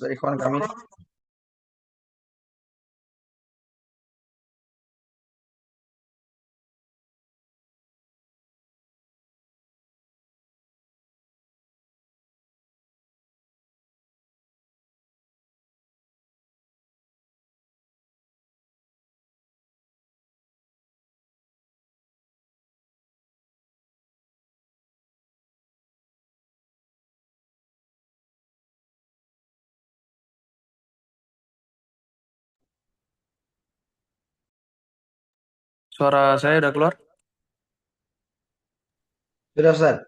dari ikhwan kami. Suara saya udah keluar? Sudah Ustaz.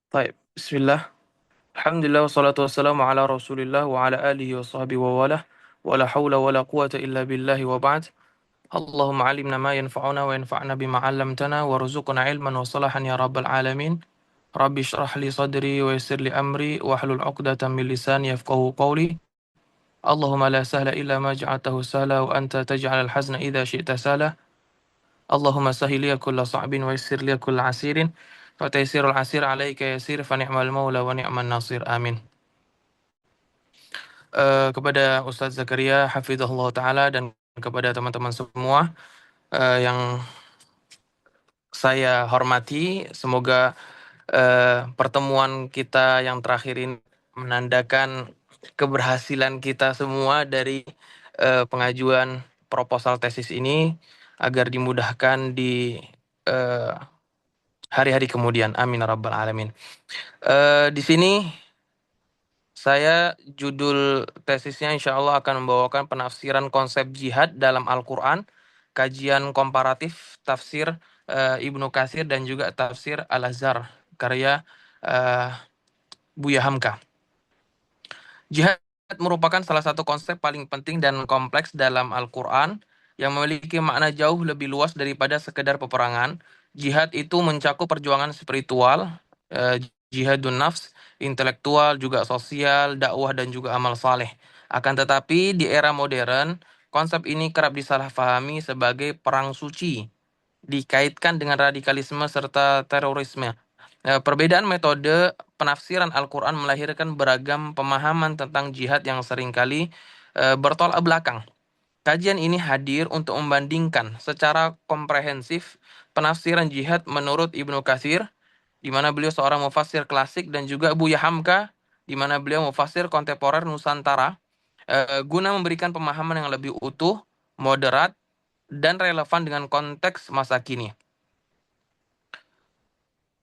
Baik, bismillah. Alhamdulillah wassalatu wassalamu ala Rasulillah wa ala alihi wa sahbihi wa walah. Wa la hawla wa la quwata illa billahi wa ba'd. Allahumma alimna ma yanfa'una wa yanfa'na bima 'allamtana warzuqna ilman wa salahan ya rabbal alamin. Rabbi shrah li sadri wa yassir li amri wa hlul 'uqdatam min lisani yafqahu qawli. Allahumma la sahla illa ma ja'altahu sahla wa anta taj'al al-hazna idza syi'ta sahla. Allahumma sahil liya kulla sa'bin wa yassir liya kulla asirin wa taysirul asir alaika yasir fa ni'mal maula wa ni'man nasir. Amin. Kepada Ustadz Zakaria hafizahullah taala dan kepada teman-teman semua yang saya hormati, semoga pertemuan kita yang terakhir ini menandakan keberhasilan kita semua dari pengajuan proposal tesis ini agar dimudahkan di eh, hari-hari kemudian. Amin ya rabbal alamin. Di sini saya judul tesisnya insya Allah akan membawakan penafsiran konsep jihad dalam Al-Quran, kajian komparatif tafsir Ibnu Katsir dan juga tafsir Al-Azhar karya eh, Buya Hamka. Jihad merupakan salah satu konsep paling penting dan kompleks dalam Al-Quran yang memiliki makna jauh lebih luas daripada sekedar peperangan. Jihad itu mencakup perjuangan spiritual, jihadun nafs, intelektual, juga sosial, dakwah, dan juga amal saleh. Akan tetapi di era modern, konsep ini kerap disalahpahami sebagai perang suci, dikaitkan dengan radikalisme serta terorisme. Perbedaan metode penafsiran Al-Quran melahirkan beragam pemahaman tentang jihad yang seringkali bertolak belakang. Kajian ini hadir untuk membandingkan secara komprehensif penafsiran jihad menurut Ibnu Katsir, di mana beliau seorang mufassir klasik, dan juga Buya Hamka, di mana beliau mufassir kontemporer Nusantara, guna memberikan pemahaman yang lebih utuh, moderat, dan relevan dengan konteks masa kini.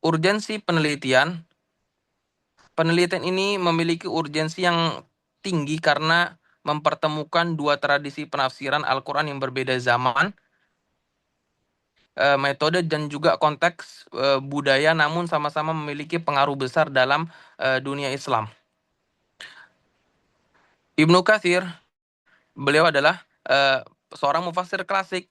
Urgensi penelitian. Penelitian ini memiliki urgensi yang tinggi karena mempertemukan dua tradisi penafsiran Al-Quran yang berbeda zaman, metode, dan juga konteks budaya, namun sama-sama memiliki pengaruh besar dalam dunia Islam. Ibnu Katsir, beliau adalah seorang mufassir klasik.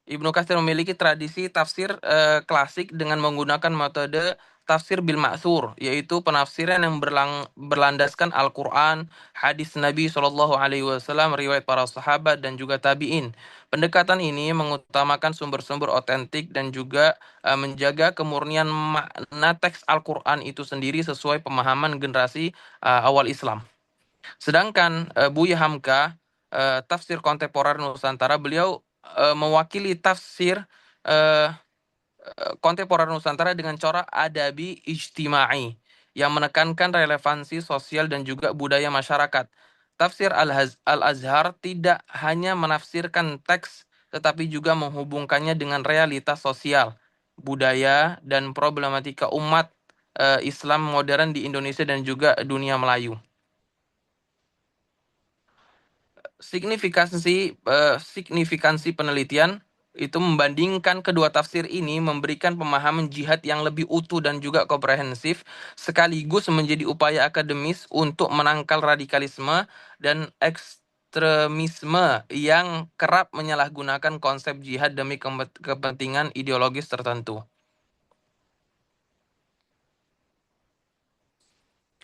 Ibnu Katsir memiliki tradisi tafsir klasik dengan menggunakan metode tafsir bil ma'thur, yaitu penafsiran yang berlandaskan Al-Quran, hadis Nabi SAW, riwayat para sahabat, dan juga tabi'in. Pendekatan ini mengutamakan sumber-sumber otentik dan juga menjaga kemurnian makna teks Al-Quran itu sendiri sesuai pemahaman generasi awal Islam. Sedangkan Buya Hamka, tafsir kontemporer Nusantara, beliau mewakili tafsir eh, kontemporer Nusantara dengan corak adabi ijtimai yang menekankan relevansi sosial dan juga budaya masyarakat. Tafsir Al-Azhar tidak hanya menafsirkan teks, tetapi juga menghubungkannya dengan realitas sosial, budaya, dan problematika umat Islam modern di Indonesia dan juga dunia Melayu. Signifikansi penelitian itu membandingkan kedua tafsir ini memberikan pemahaman jihad yang lebih utuh dan juga komprehensif, sekaligus menjadi upaya akademis untuk menangkal radikalisme dan ekstremisme yang kerap menyalahgunakan konsep jihad demi kepentingan ideologis tertentu.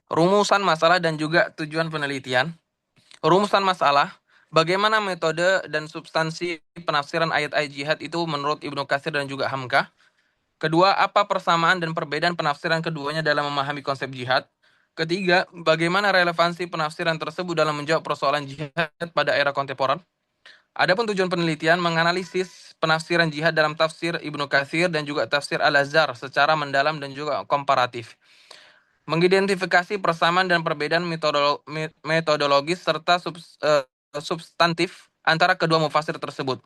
Rumusan masalah dan juga tujuan penelitian. Rumusan masalah, bagaimana metode dan substansi penafsiran ayat-ayat jihad itu menurut Ibnu Katsir dan juga Hamka. Kedua, apa persamaan dan perbedaan penafsiran keduanya dalam memahami konsep jihad. Ketiga, bagaimana relevansi penafsiran tersebut dalam menjawab persoalan jihad pada era kontemporer? Adapun tujuan penelitian menganalisis penafsiran jihad dalam tafsir Ibnu Katsir dan juga tafsir Al-Azhar secara mendalam dan juga komparatif. Mengidentifikasi persamaan dan perbedaan metodologis serta substantif antara kedua mufasir tersebut.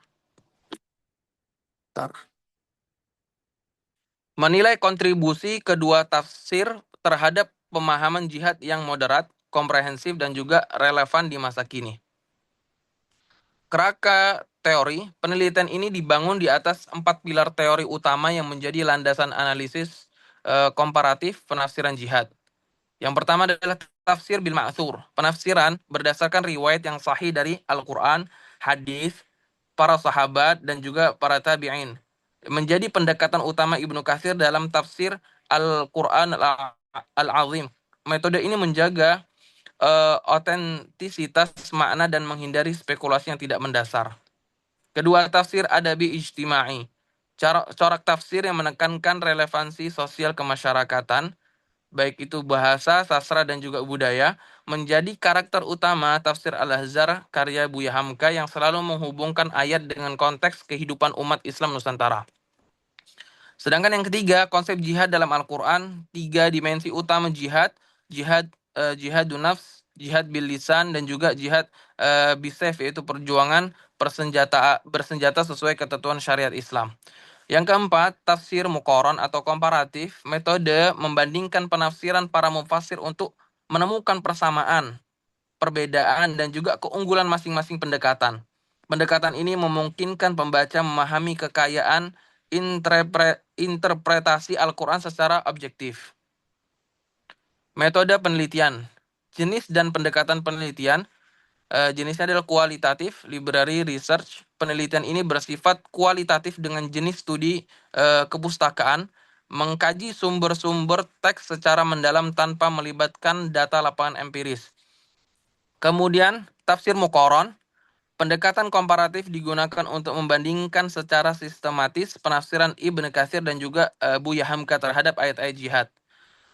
Menilai kontribusi kedua tafsir terhadap pemahaman jihad yang moderat, komprehensif, dan juga relevan di masa kini. Kerangka teori, penelitian ini dibangun di atas 4 pilar teori utama yang menjadi landasan analisis komparatif penafsiran jihad. Yang pertama adalah tafsir bil ma'thur, penafsiran berdasarkan riwayat yang sahih dari Al-Quran, hadis, para sahabat, dan juga para tabi'in. Menjadi pendekatan utama Ibnu Katsir dalam tafsir Al-Quran Al-Azim. Metode ini menjaga otentisitas makna dan menghindari spekulasi yang tidak mendasar. Kedua, tafsir adabi ijtimai. Corak tafsir yang menekankan relevansi sosial kemasyarakatan, baik itu bahasa, sastra, dan juga budaya, menjadi karakter utama tafsir Al-Azhar karya Buya Hamka yang selalu menghubungkan ayat dengan konteks kehidupan umat Islam Nusantara. Sedangkan yang ketiga, konsep jihad dalam Al-Quran, 3 dimensi utama jihad, jihadun nafs, jihad bil lisan, dan juga jihad bisayf, yaitu perjuangan bersenjata sesuai ketentuan syariat Islam. Yang keempat, tafsir muqaran atau komparatif, metode membandingkan penafsiran para mufassir untuk menemukan persamaan, perbedaan, dan juga keunggulan masing-masing pendekatan. Pendekatan ini memungkinkan pembaca memahami kekayaan interpretasi Al-Quran secara objektif. Metode penelitian. Jenis dan pendekatan penelitian. Jenisnya adalah kualitatif, library research. Penelitian ini bersifat kualitatif dengan jenis studi kepustakaan, mengkaji sumber-sumber teks secara mendalam tanpa melibatkan data lapangan empiris. Kemudian, tafsir muqaran. Pendekatan komparatif digunakan untuk membandingkan secara sistematis penafsiran Ibnu Katsir dan juga Buya Hamka terhadap ayat-ayat jihad.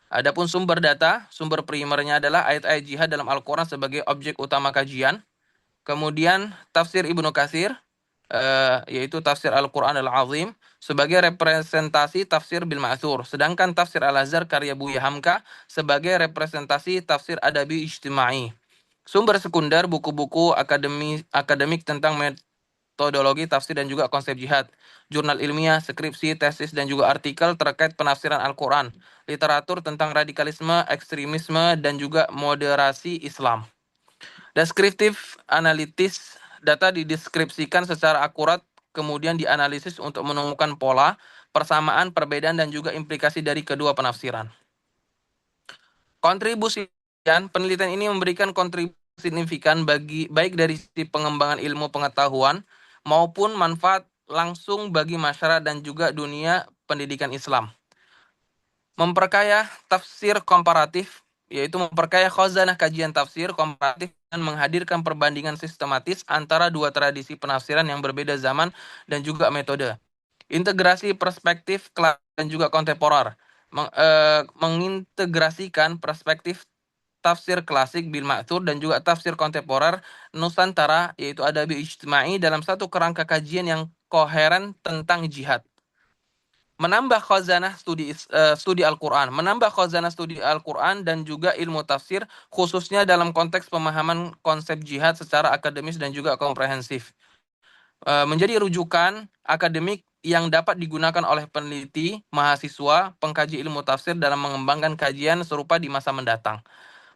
Adapun sumber data, sumber primernya adalah ayat-ayat jihad dalam Al-Quran sebagai objek utama kajian. Kemudian tafsir Ibnu Katsir, yaitu tafsir Al-Quran Al-Azim, sebagai representasi tafsir bil ma'thur. Sedangkan tafsir Al-Azhar karya Buya Hamka sebagai representasi tafsir adabi ijtimai. Sumber sekunder, buku-buku akademik tentang metodologi tafsir dan juga konsep jihad, jurnal ilmiah, skripsi, tesis, dan juga artikel terkait penafsiran Al-Quran, literatur tentang radikalisme, ekstremisme, dan juga moderasi Islam. Deskriptif analitis, data dideskripsikan secara akurat, kemudian dianalisis untuk menemukan pola, persamaan, perbedaan, dan juga implikasi dari kedua penafsiran. Kontribusi penelitian ini memberikan kontribusi signifikan baik dari sisi pengembangan ilmu pengetahuan maupun manfaat langsung bagi masyarakat dan juga dunia pendidikan Islam. Memperkaya tafsir komparatif, yaitu memperkaya khazanah kajian tafsir komparatif dan menghadirkan perbandingan sistematis antara dua tradisi penafsiran yang berbeda zaman dan juga metode. Integrasi perspektif dan juga kontemporer. Mengintegrasikan perspektif tafsir klasik bil ma'thur dan juga tafsir kontemporer Nusantara, yaitu adabi ijtimai, dalam satu kerangka kajian yang koheren tentang jihad. Menambah khazanah studi Al-Quran, dan juga ilmu tafsir, khususnya dalam konteks pemahaman konsep jihad secara akademis dan juga komprehensif. Menjadi rujukan akademik yang dapat digunakan oleh peneliti, mahasiswa, pengkaji ilmu tafsir dalam mengembangkan kajian serupa di masa mendatang.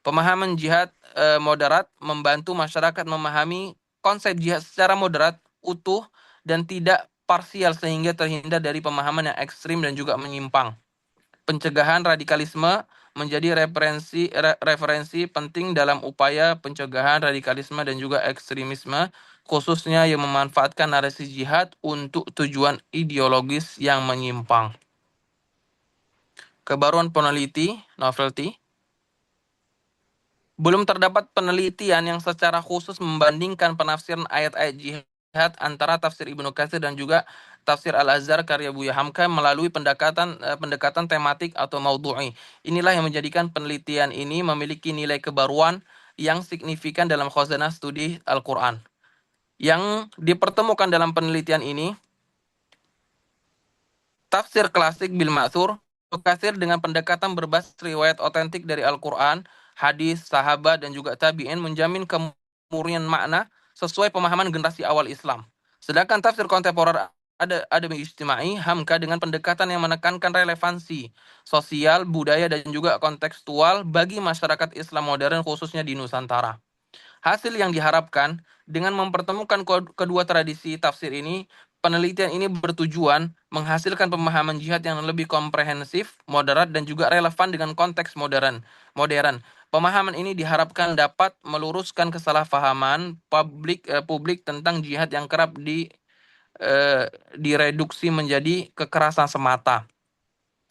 Pemahaman jihad moderat membantu masyarakat memahami konsep jihad secara moderat, utuh, dan tidak parsial sehingga terhindar dari pemahaman yang ekstrim dan juga menyimpang. Pencegahan radikalisme menjadi referensi penting dalam upaya pencegahan radikalisme dan juga ekstremisme, khususnya yang memanfaatkan narasi jihad untuk tujuan ideologis yang menyimpang. Kebaruan peneliti, novelty. Belum terdapat penelitian yang secara khusus membandingkan penafsiran ayat-ayat jihad antara tafsir Ibnu Katsir dan juga Tafsir Al-Azhar karya Buya Hamka melalui pendekatan tematik atau maudhu'i. Inilah yang menjadikan penelitian ini memiliki nilai kebaruan yang signifikan dalam khazanah studi Al-Quran. Yang dipertemukan dalam penelitian ini, tafsir klasik bil ma'thur, tafsir dengan pendekatan berbasis riwayat otentik dari Al-Quran, hadis, sahabat, dan juga tabi'in menjamin kemurnian makna sesuai pemahaman generasi awal Islam. Sedangkan tafsir kontemporer ada ijtimai, Hamka dengan pendekatan yang menekankan relevansi sosial, budaya, dan juga kontekstual bagi masyarakat Islam modern khususnya di Nusantara. Hasil yang diharapkan dengan mempertemukan kedua tradisi tafsir ini, penelitian ini bertujuan menghasilkan pemahaman jihad yang lebih komprehensif, moderat, dan juga relevan dengan konteks modern. Pemahaman ini diharapkan dapat meluruskan kesalahpahaman publik tentang jihad yang kerap direduksi menjadi kekerasan semata,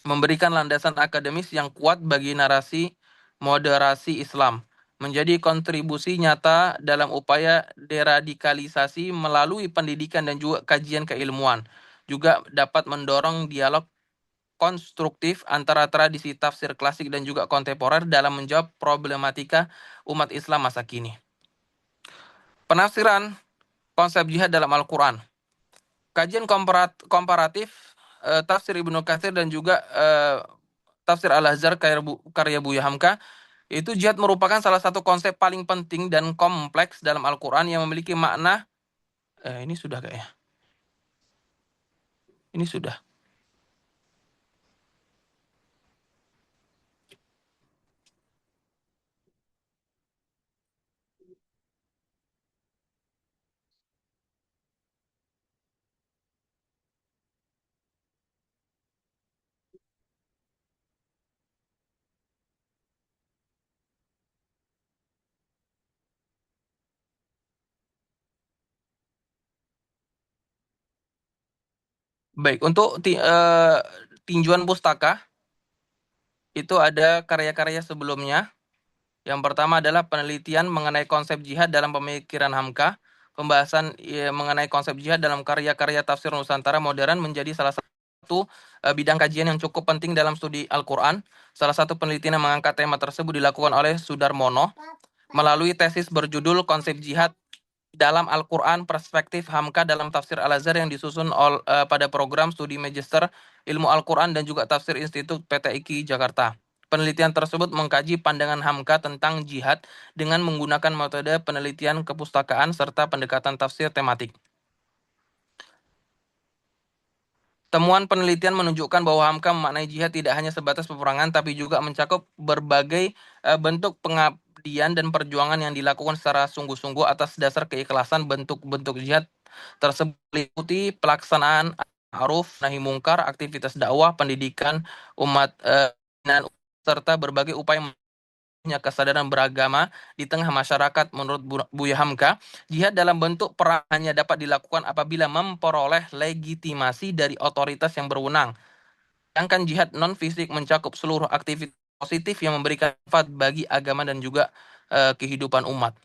memberikan landasan akademis yang kuat bagi narasi moderasi Islam, menjadi kontribusi nyata dalam upaya deradikalisasi melalui pendidikan dan juga kajian keilmuan, juga dapat mendorong dialog konstruktif antara tradisi tafsir klasik dan juga kontemporer dalam menjawab problematika umat Islam masa kini. Penafsiran konsep jihad dalam Al-Quran. Kajian komparatif tafsir Ibnu Katsir dan juga tafsir Al-Azhar karya Buya Hamka, itu jihad merupakan salah satu konsep paling penting dan kompleks dalam Al-Quran yang memiliki makna ini sudah kayaknya. Ini sudah. Baik, untuk tinjuan pustaka itu ada karya-karya sebelumnya. Yang pertama adalah penelitian mengenai konsep jihad dalam pemikiran Hamka. Pembahasan mengenai konsep jihad dalam karya-karya tafsir Nusantara modern menjadi salah satu bidang kajian yang cukup penting dalam studi Al-Quran. Salah satu penelitian yang mengangkat tema tersebut dilakukan oleh Sudarmono melalui tesis berjudul Konsep Jihad dalam Al-Quran Perspektif Hamka dalam Tafsir Al-Azhar yang disusun pada program studi Magister Ilmu Al-Quran dan juga Tafsir Institut PTIQ Jakarta. Penelitian tersebut mengkaji pandangan Hamka tentang jihad dengan menggunakan metode penelitian kepustakaan serta pendekatan tafsir tematik. Temuan penelitian menunjukkan bahwa Hamka memaknai jihad tidak hanya sebatas peperangan, tapi juga mencakup berbagai bentuk pengabdian dan perjuangan yang dilakukan secara sungguh-sungguh atas dasar keikhlasan. Bentuk-bentuk jihad tersebut meliputi pelaksanaan ma'ruf nahi mungkar, aktivitas dakwah, pendidikan umat dan serta berbagai upaya kesadaran beragama di tengah masyarakat. Menurut Buya Hamka, jihad dalam bentuk perang hanya dapat dilakukan apabila memperoleh legitimasi dari otoritas yang berwenang. Sedangkan jihad non-fisik mencakup seluruh aktivitas positif yang memberikan manfaat bagi agama dan juga kehidupan umat.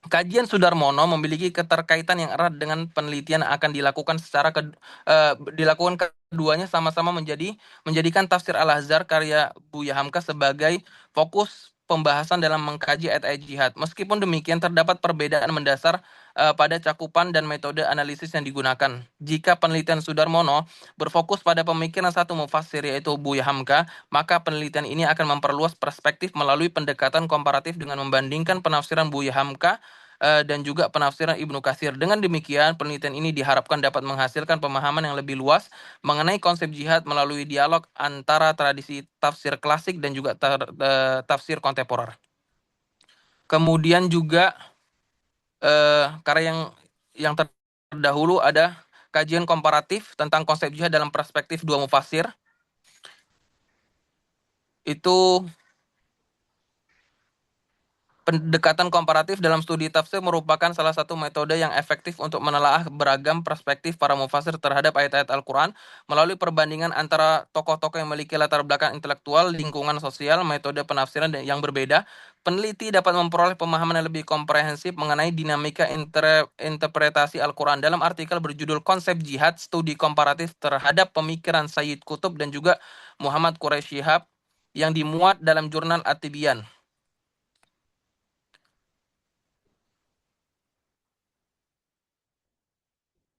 Kajian Sudarmono memiliki keterkaitan yang erat dengan penelitian yang akan dilakukan dilakukan keduanya sama-sama menjadikan tafsir Al-Azhar karya Buya Hamka sebagai fokus pembahasan dalam mengkaji ayat-ayat jihad. Meskipun demikian terdapat perbedaan mendasar pada cakupan dan metode analisis yang digunakan. Jika penelitian Sudarmono berfokus pada pemikiran satu mufassir yaitu Buya Hamka, maka penelitian ini akan memperluas perspektif melalui pendekatan komparatif dengan membandingkan penafsiran Buya Hamka dan juga penafsiran Ibnu Katsir. Dengan demikian, penelitian ini diharapkan dapat menghasilkan pemahaman yang lebih luas mengenai konsep jihad melalui dialog antara tradisi tafsir klasik dan juga tafsir kontemporer. Kemudian juga karya yang terdahulu ada kajian komparatif tentang konsep jihad dalam perspektif dua mufassir. Itu Pendekatan komparatif dalam studi tafsir merupakan salah satu metode yang efektif untuk menelaah beragam perspektif para mufasir terhadap ayat-ayat Al-Quran melalui perbandingan antara tokoh-tokoh yang memiliki latar belakang intelektual, lingkungan sosial, metode penafsiran yang berbeda. Peneliti dapat memperoleh pemahaman yang lebih komprehensif mengenai dinamika interpretasi Al-Quran. Dalam artikel berjudul Konsep Jihad, Studi Komparatif terhadap Pemikiran Sayyid Qutb dan juga Muhammad Quraish Shihab yang dimuat dalam jurnal At-Tibyan.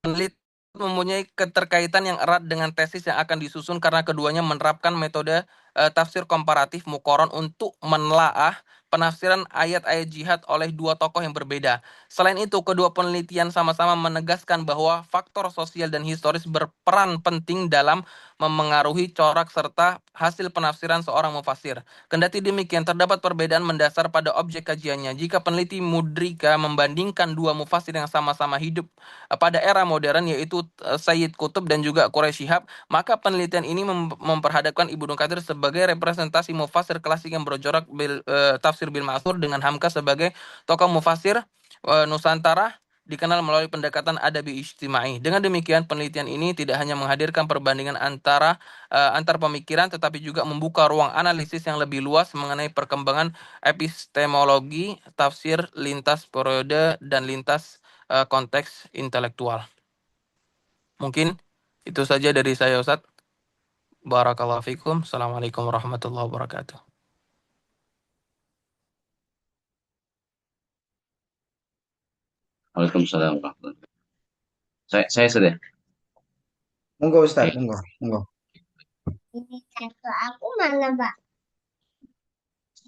Peneliti mempunyai keterkaitan yang erat dengan tesis yang akan disusun karena keduanya menerapkan metode tafsir komparatif mukoron untuk menelaah penafsiran ayat-ayat jihad oleh dua tokoh yang berbeda. Selain itu, kedua penelitian sama-sama menegaskan bahwa faktor sosial dan historis berperan penting dalam memengaruhi corak serta hasil penafsiran seorang mufasir. Kendati demikian, terdapat perbedaan mendasar pada objek kajiannya. Jika peneliti Mudrika membandingkan dua mufasir yang sama-sama hidup pada era modern, yaitu Sayyid Qutb dan juga Quraish Shihab, maka penelitian ini memperhadapkan Ibnu Katsir sebagai representasi mufasir klasik yang berjorak tafsir bil ma'thur dengan Hamka sebagai tokoh mufasir Nusantara dikenal melalui pendekatan adabi ijtimai. Dengan demikian, penelitian ini tidak hanya menghadirkan perbandingan antar pemikiran, tetapi juga membuka ruang analisis yang lebih luas mengenai perkembangan epistemologi, tafsir lintas periode dan lintas konteks intelektual. Mungkin itu saja dari saya, Ustadz. Barakallahu fikum. Assalamualaikum warahmatullahi wabarakatuh. Waalaikumsalam warahmatullahi wabarakatuh. Saya sudah. Monggo Ustaz, Oke. monggo. Ini satu aku mana, Pak?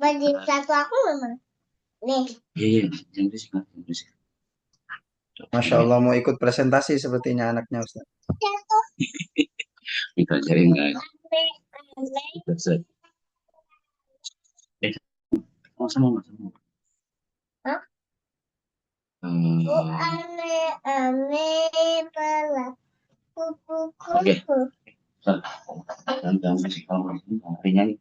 Baju satu aku mana? Nih. Iya, yang berisik. Masya Allah mau ikut presentasi sepertinya anaknya Ustaz. Satu. Kita cari nggak? Ustaz. Sama. Hah? Pelan. Oke. Dan musik kamu nyanyi.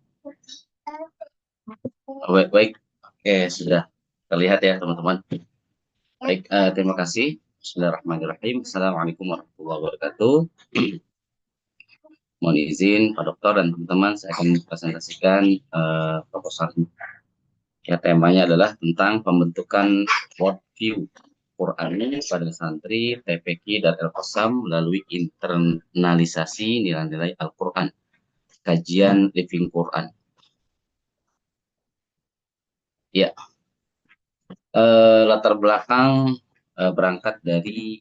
Baik. Oke, sudah terlihat ya teman-teman. Baik, terima kasih. Bismillahirrahmanirrahim. Assalamualaikum warahmatullahi wabarakatuh. Mohon izin Pak Dokter dan teman-teman, saya akan presentasikan proposal ini. Ya, temanya adalah tentang pembentukan worldview Quran pada santri, TPQ, dan Al-Qasam melalui internalisasi nilai-nilai Al-Quran. Kajian Living Quran. Ya, latar belakang berangkat dari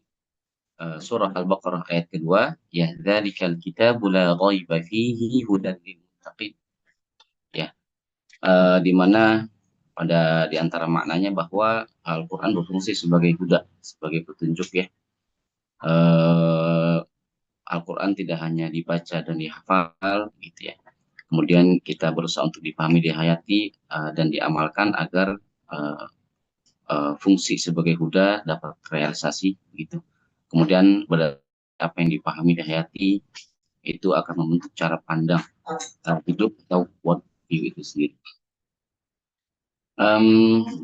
surah Al-Baqarah ayat kedua, ya dzalikal kitabu la raiba fihi hudan lil muttaqin. Ya, di mana di antara maknanya bahwa Al-Quran berfungsi sebagai huda, sebagai petunjuk ya. Al-Quran tidak hanya dibaca dan dihafal gitu ya. Kemudian kita berusaha untuk dipahami, dihayati, dan diamalkan agar fungsi sebagai huda dapat realisasi gitu. Kemudian apa yang dipahami, dihayati itu akan membentuk cara pandang hidup atau worldview itu sendiri.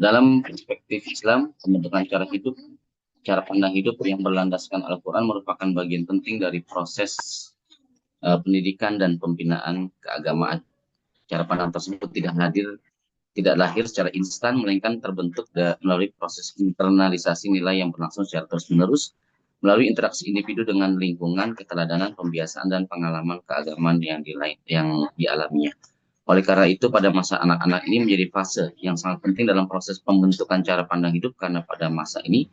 Dalam perspektif Islam, pembentukan cara pandang hidup yang berlandaskan Al-Quran merupakan bagian penting dari proses pendidikan dan pembinaan keagamaan. Cara pandang tersebut tidak lahir secara instan, melainkan terbentuk melalui proses internalisasi nilai yang berlangsung secara terus-menerus, melalui interaksi individu dengan lingkungan, keteladanan, pembiasaan, dan pengalaman keagamaan yang dialaminya. Oleh karena itu, pada masa anak-anak ini menjadi fase yang sangat penting dalam proses pembentukan cara pandang hidup, karena pada masa ini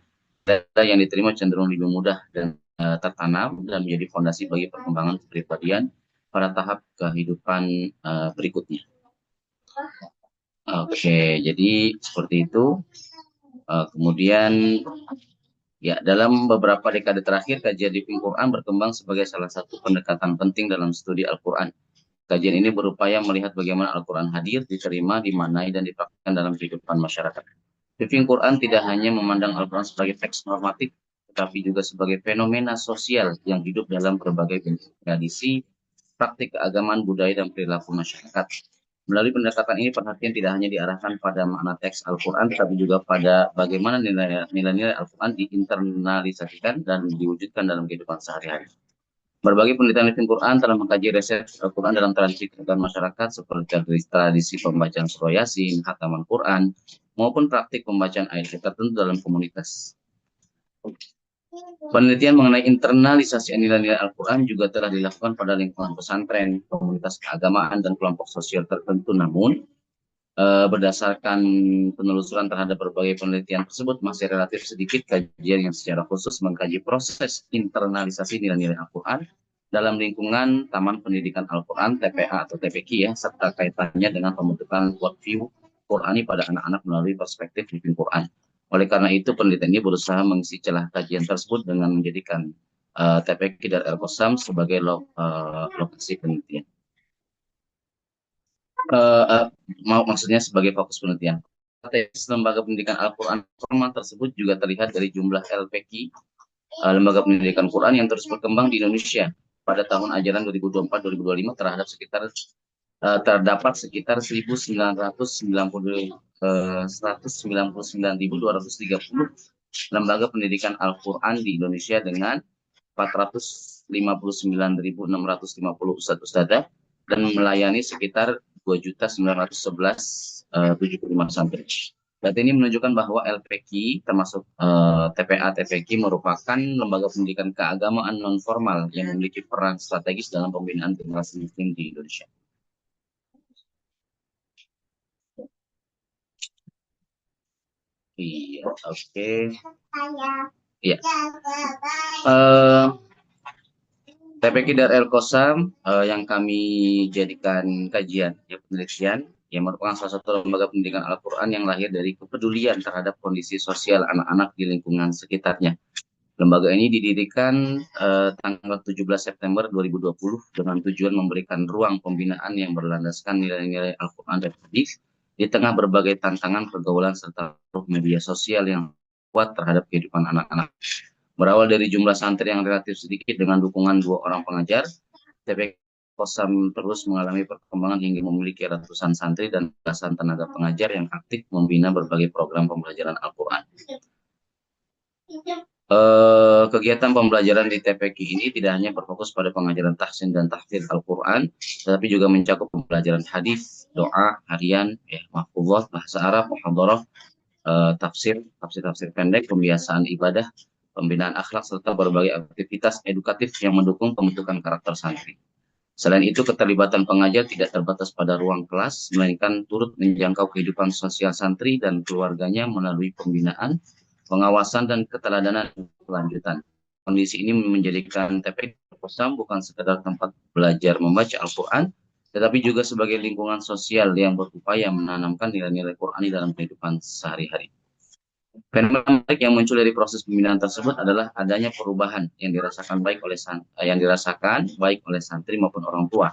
data yang diterima cenderung lebih mudah dan tertanam dan menjadi fondasi bagi perkembangan kepribadian pada tahap kehidupan berikutnya. Oke, jadi seperti itu. Kemudian, ya, dalam beberapa dekade terakhir, kajian Living Quran berkembang sebagai salah satu pendekatan penting dalam studi Al-Quran. Kajian ini berupaya melihat bagaimana Al-Quran hadir, diterima, dimaknai, dan dipraktikkan dalam kehidupan masyarakat. Living Quran tidak hanya memandang Al-Quran sebagai teks normatif, tetapi juga sebagai fenomena sosial yang hidup dalam berbagai bentuk tradisi, praktik keagamaan, budaya, dan perilaku masyarakat. Melalui pendekatan ini, perhatian tidak hanya diarahkan pada makna teks Al-Quran, tetapi juga pada bagaimana nilai-nilai Al-Quran diinternalisasikan dan diwujudkan dalam kehidupan sehari-hari. Berbagai penelitian Quran telah mengkaji riset Al-Quran dalam tradisi kehidupan masyarakat seperti tradisi pembacaan surah Yasin, khataman Quran, maupun praktik pembacaan ayat tertentu dalam komunitas. Penelitian mengenai internalisasi nilai-nilai Al-Quran juga telah dilakukan pada lingkungan pesantren, komunitas keagamaan, dan kelompok sosial tertentu. Namun, berdasarkan penelusuran terhadap berbagai penelitian tersebut, masih relatif sedikit kajian yang secara khusus mengkaji proses internalisasi nilai-nilai Al-Quran dalam lingkungan Taman Pendidikan Al-Quran, TPA atau TPQ ya, serta kaitannya dengan pembentukan worldview Qurani pada anak-anak melalui perspektif living Quran. Oleh karena itu, penelitian ini berusaha mengisi celah kajian tersebut dengan menjadikan TPQ dari Al-Qasam sebagai lokasi penelitian. Maksudnya sebagai fokus penelitian. Lembaga pendidikan Al-Quran formal tersebut juga terlihat dari jumlah LPQ, lembaga pendidikan Quran yang terus berkembang di Indonesia. Pada tahun ajaran 2024-2025 terdapat sekitar 199.230 lembaga pendidikan Al-Quran di Indonesia dengan 459.650 ustadz-ustadzah dan melayani sekitar 2.911.075 santri. Data ini menunjukkan bahwa LPQ termasuk TPA TPQ merupakan lembaga pendidikan keagamaan non formal yang memiliki peran strategis dalam pembinaan generasi muslim di Indonesia. Iya, oke. Iya. TPQ dari Al-Qasam yang kami jadikan kajian ya, penelitian yang merupakan salah satu lembaga pendidikan Al-Quran yang lahir dari kepedulian terhadap kondisi sosial anak-anak di lingkungan sekitarnya. Lembaga ini didirikan tanggal 17 September 2020 dengan tujuan memberikan ruang pembinaan yang berlandaskan nilai-nilai Al-Quran dan hadis di tengah berbagai tantangan pergaulan serta media sosial yang kuat terhadap kehidupan anak-anak. Berawal dari jumlah santri yang relatif sedikit dengan dukungan 2 orang pengajar, TPQ Qasam terus mengalami perkembangan hingga memiliki ratusan santri dan belasan tenaga pengajar yang aktif membina berbagai program pembelajaran Al-Quran. Kegiatan pembelajaran di TPQ ini tidak hanya berfokus pada pengajaran tahsin dan tahfidz Al-Quran, tetapi juga mencakup pembelajaran hadis, doa, harian, mahfuzat, bahasa Arab, muhadharah, tafsir pendek, pembiasaan ibadah, pembinaan akhlak, serta berbagai aktivitas edukatif yang mendukung pembentukan karakter santri. Selain itu, keterlibatan pengajar tidak terbatas pada ruang kelas, melainkan turut menjangkau kehidupan sosial santri dan keluarganya melalui pembinaan, pengawasan, dan keteladanan kelanjutan. Kondisi ini menjadikan TPQ Qasam bukan sekedar tempat belajar membaca Al-Quran, tetapi juga sebagai lingkungan sosial yang berupaya menanamkan nilai-nilai Qurani dalam kehidupan sehari-hari. Fenomena menarik yang muncul dari proses pembinaan tersebut adalah adanya perubahan yang dirasakan baik oleh santri maupun orang tua.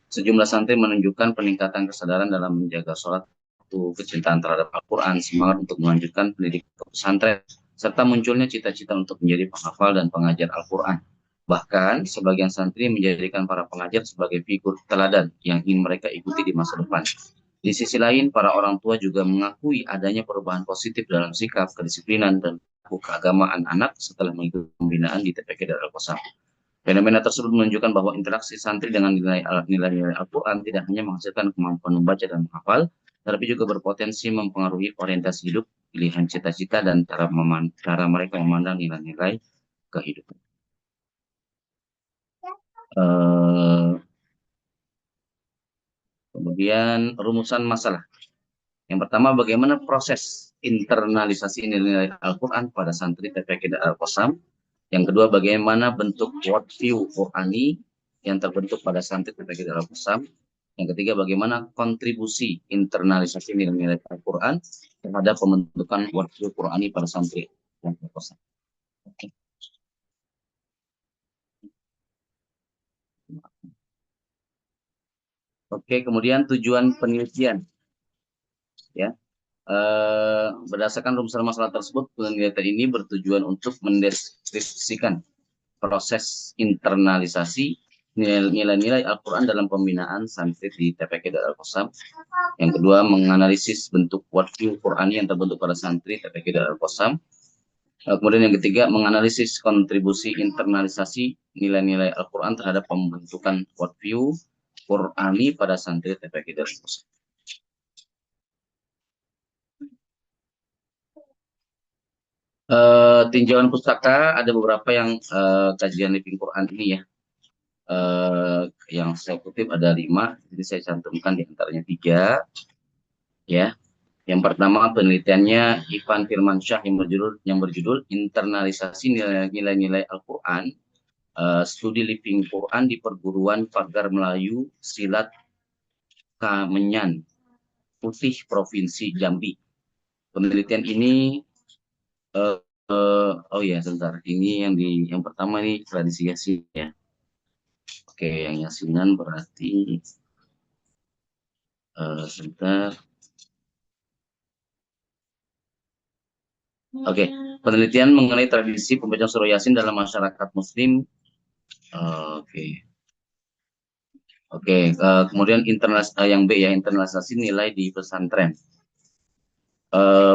Sejumlah santri menunjukkan peningkatan kesadaran dalam menjaga sholat, kecintaan terhadap Al-Quran, semangat untuk melanjutkan pendidikan ke pesantren, serta munculnya cita-cita untuk menjadi penghafal dan pengajar Al-Quran. Bahkan, sebagian santri menjadikan para pengajar sebagai figur teladan yang ingin mereka ikuti di masa depan. Di sisi lain, para orang tua juga mengakui adanya perubahan positif dalam sikap, kedisiplinan, dan keagamaan anak setelah mengikuti pembinaan di TPQ dari Al-Qasam. Fenomena tersebut menunjukkan bahwa interaksi santri dengan nilai-nilai Al-Quran tidak hanya menghasilkan kemampuan membaca dan menghafal, tetapi juga berpotensi mempengaruhi orientasi hidup, pilihan cita-cita, dan cara mereka memandang nilai-nilai kehidupan. Kemudian rumusan masalah. Yang pertama, bagaimana proses internalisasi nilai-nilai Al-Quran pada santri TPQ dan Al-Qasam. Yang kedua, bagaimana bentuk worldview Qurani yang terbentuk pada santri TPQ dan Al-Qasam. Yang ketiga, bagaimana kontribusi internalisasi nilai-nilai Al-Quran terhadap pembentukan worldview Qurani pada santri dan Al-Qasam. Oke, kemudian tujuan penelitian. Ya, berdasarkan rumusan masalah tersebut, penelitian ini bertujuan untuk mendeskripsikan proses internalisasi nilai-nilai Al-Quran dalam pembinaan santri di TPQ Darul Qasam. Yang kedua, menganalisis bentuk worldview Qurani yang terbentuk pada santri TPQ Darul Qasam. Kemudian yang ketiga, menganalisis kontribusi internalisasi nilai-nilai Al-Quran terhadap pembentukan worldview Qurani pada santri TPQ Darul Qasam. Tinjauan pustaka ada beberapa yang kajian living Quran ini ya. Yang saya kutip ada 5, jadi saya cantumkan di antaranya 3 ya. Yang pertama penelitiannya Ivan Firmansyah yang berjudul internalisasi nilai-nilai Al-Quran, studi living Quran di perguruan Pagar Melayu Silat Kamenyan Putih Provinsi Jambi. Penelitian ini oh ya sebentar, ini yang pertama ini tradisi Yasin ya. Oke, yang Yasinan berarti sebentar. Oke, penelitian mengenai tradisi pembacaan surah Yasin dalam masyarakat Muslim. Oke, kemudian yang B ya, internalisasi nilai di pesantren.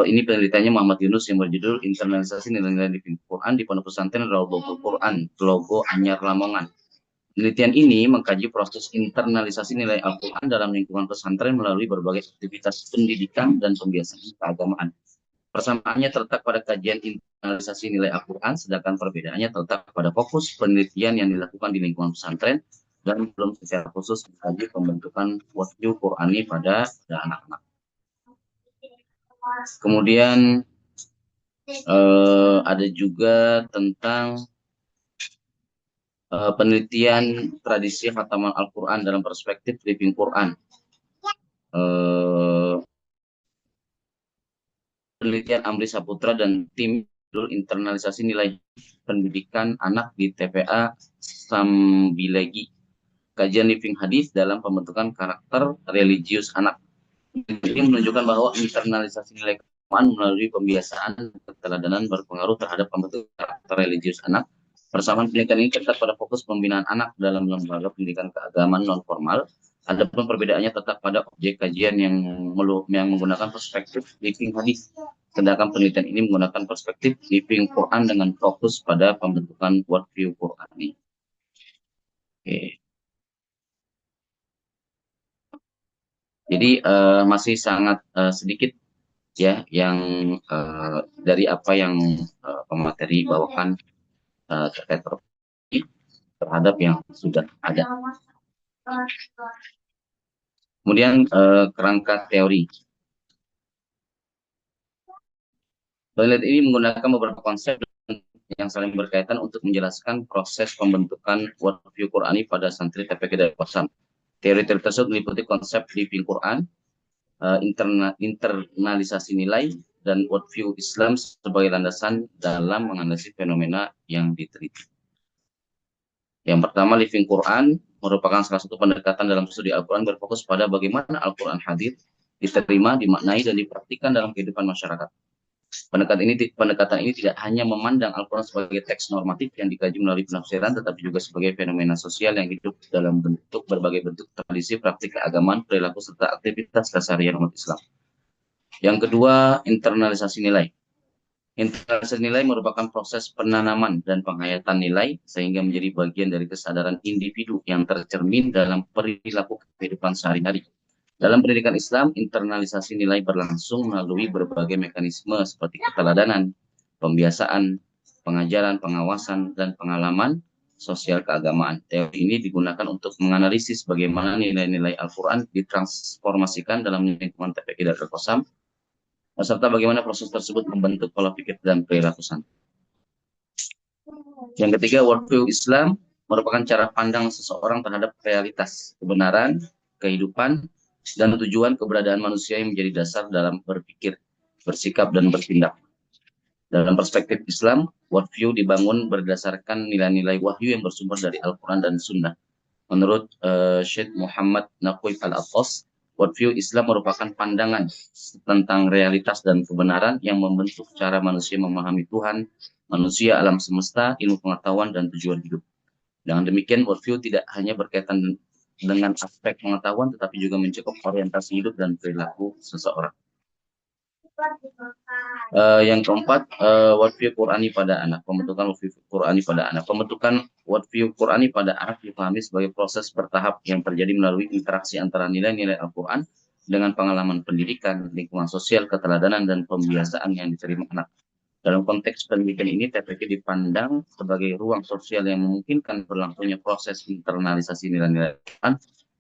Ini penelitiannya Muhammad Yunus yang berjudul internalisasi nilai-nilai di Quran di Pondok Pesantren Raudhatul Quran, Logo Anyar Lamongan. Penelitian ini mengkaji proses internalisasi nilai Al-Quran dalam lingkungan pesantren melalui berbagai aktivitas pendidikan dan pembiasaan keagamaan. Persamaannya terletak pada kajian internalisasi nilai Al-Quran, sedangkan perbedaannya terletak pada fokus penelitian yang dilakukan di lingkungan pesantren dan belum secara khusus mengkaji pembentukan worldview Qurani pada anak-anak. Kemudian ada juga tentang penelitian tradisi khataman Al-Quran dalam perspektif living Quran. Penelitian Amri Saputra dan tim internalisasi nilai pendidikan anak di TPA Sambilegi. Kajian living hadis dalam pembentukan karakter religius anak. Ini menunjukkan bahwa internalisasi nilai Quran melalui pembiasaan keteladanan berpengaruh terhadap pembentukan karakter religius anak. Persamaan pendidikan ini terletak pada fokus pembinaan anak dalam lembaga pendidikan keagamaan non formal. Adapun perbedaannya tetap pada objek kajian yang menggunakan perspektif living hadis. Sedangkan penelitian ini menggunakan perspektif living Quran dengan fokus pada pembentukan worldview Qurani. Oke. Jadi masih sangat sedikit ya yang dari apa yang pemateri bawakan terkait terhadap yang sudah ada. Kemudian kerangka teori. Penelitian ini menggunakan beberapa konsep yang saling berkaitan untuk menjelaskan proses pembentukan worldview Qurani pada santri TPQ Darul Qasam. Teori-teori tersebut meliputi konsep living Quran, internalisasi nilai, dan worldview Islam sebagai landasan dalam menganalisis fenomena yang diteliti. Yang pertama, living Quran merupakan salah satu pendekatan dalam studi Al-Quran berfokus pada bagaimana Al-Quran hadir, diterima, dimaknai, dan dipraktikkan dalam kehidupan masyarakat. Pendekatan ini tidak hanya memandang Al-Quran sebagai teks normatif yang dikaji melalui penafsiran, tetapi juga sebagai fenomena sosial yang hidup dalam berbagai bentuk tradisi, praktik keagamaan, perilaku, serta aktivitas keseharian umat Islam. Yang kedua, internalisasi nilai. Internalisasi nilai merupakan proses penanaman dan penghayatan nilai sehingga menjadi bagian dari kesadaran individu yang tercermin dalam perilaku kehidupan sehari-hari. Dalam pendidikan Islam, internalisasi nilai berlangsung melalui berbagai mekanisme seperti keteladanan, pembiasaan, pengajaran, pengawasan, dan pengalaman sosial keagamaan. Teori ini digunakan untuk menganalisis bagaimana nilai-nilai Al-Quran ditransformasikan dalam lingkungan TPQ Darul Qasam, serta bagaimana proses tersebut membentuk pola pikir dan perilaku santri. Yang ketiga, worldview Islam merupakan cara pandang seseorang terhadap realitas, kebenaran, kehidupan, dan tujuan keberadaan manusia yang menjadi dasar dalam berpikir, bersikap, dan bertindak. Dalam perspektif Islam, worldview dibangun berdasarkan nilai-nilai wahyu yang bersumber dari Al-Quran dan Sunnah. Menurut Syekh Muhammad Naqib Al-Attas, worldview Islam merupakan pandangan tentang realitas dan kebenaran yang membentuk cara manusia memahami Tuhan, manusia, alam semesta, ilmu pengetahuan, dan tujuan hidup. Dengan demikian, worldview tidak hanya berkaitan dengan aspek pengetahuan, tetapi juga mencakup orientasi hidup dan perilaku seseorang. Yang keempat, worldview Qurani pada anak. Pembentukan worldview Qurani pada anak. Pembentukan worldview Qurani pada anak dipahami sebagai proses bertahap yang terjadi melalui interaksi antara nilai-nilai Al-Quran dengan pengalaman pendidikan, lingkungan sosial, keteladanan, dan pembiasaan yang diterima anak. Dalam konteks pendidikan ini, TPQ dipandang sebagai ruang sosial yang memungkinkan berlangsungnya proses internalisasi nilai-nilai Al-Quran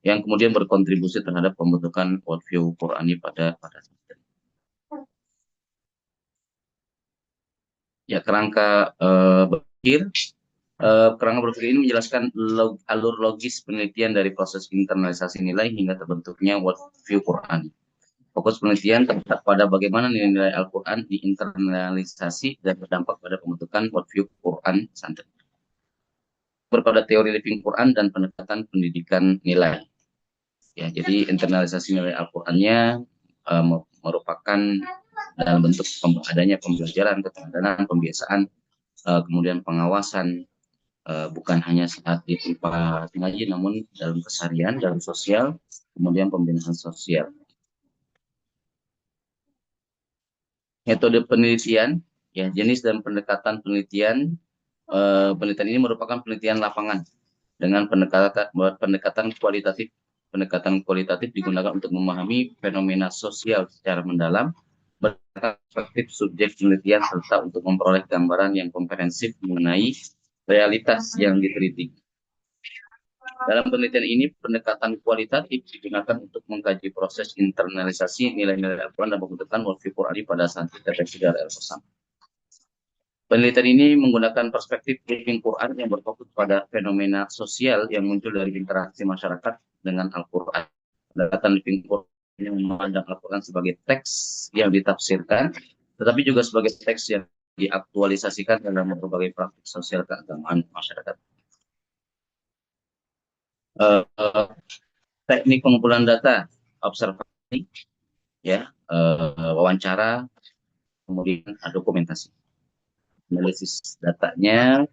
yang kemudian berkontribusi terhadap pembentukan worldview Qurani pada santri. Ya, kerangka berpikir ini menjelaskan alur logis penelitian dari proses internalisasi nilai hingga terbentuknya worldview Qurani. Fokus penelitian terletak pada bagaimana nilai-nilai Al-Quran diinternalisasi dan berdampak pada pembentukan worldview Quran santri. Berpada teori living Quran dan pendekatan pendidikan nilai. Ya, jadi internalisasi nilai Al-Qurannya merupakan dalam bentuk adanya pembelajaran, keteladanan, pembiasaan, kemudian pengawasan, bukan hanya saat di tempat ngaji, namun dalam keseharian, dalam sosial, kemudian pembinaan sosial. Metode penelitian, ya, jenis dan pendekatan penelitian. Penelitian ini merupakan penelitian lapangan dengan pendekatan kualitatif. Pendekatan kualitatif digunakan untuk memahami fenomena sosial secara mendalam, berdasarkan perspektif subjek penelitian serta untuk memperoleh gambaran yang komprehensif mengenai realitas yang diteliti. Dalam penelitian ini, pendekatan kualitatif digunakan untuk mengkaji proses internalisasi nilai-nilai Al-Quran dan pembentukan worldview Qurani pada santri TPQ Darul Qasam. Penelitian ini menggunakan perspektif living Quran yang berfokus pada fenomena sosial yang muncul dari interaksi masyarakat dengan Al-Quran. Pendekatan living Quran yang memandang Al-Quran sebagai teks yang ditafsirkan, tetapi juga sebagai teks yang diaktualisasikan dalam berbagai praktik sosial keagamaan masyarakat. Teknik pengumpulan data, observasi, ya, wawancara, kemudian dokumentasi. Analisis datanya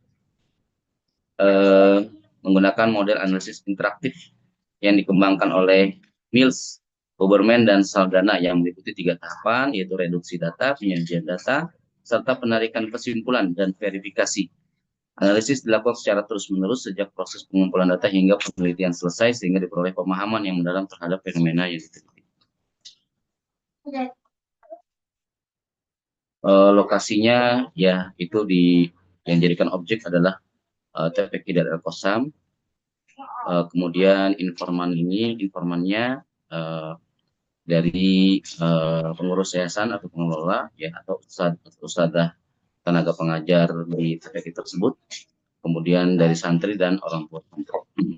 menggunakan model analisis interaktif yang dikembangkan oleh Mills, Huberman, dan Saldana yang meliputi 3 tahapan, yaitu reduksi data, penyajian data, serta penarikan kesimpulan dan verifikasi. Analisis dilakukan secara terus-menerus sejak proses pengumpulan data hingga penelitian selesai sehingga diperoleh pemahaman yang mendalam terhadap fenomena yang diteliti. Lokasinya ya itu yang dijadikan objek adalah TPQ Darul Qasam. Kemudian informannya dari pengurus yayasan atau pengelola ya atau ustadzah tenaga pengajar di TPQ tersebut, kemudian dari santri dan orang tua santri.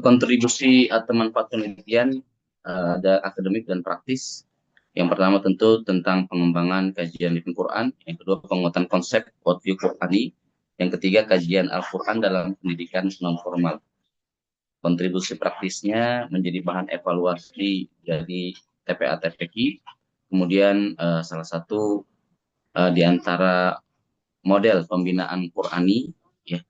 Kontribusi atau manfaat penelitian ada akademik dan praktis. Yang pertama tentu tentang pengembangan kajian living Quran, yang kedua penguatan konsep worldview Qurani, yang ketiga kajian Al-Quran dalam pendidikan non formal. Kontribusi praktisnya menjadi bahan evaluasi dari TPA TPQ. Kemudian salah satu di antara model pembinaan Qurani, ya.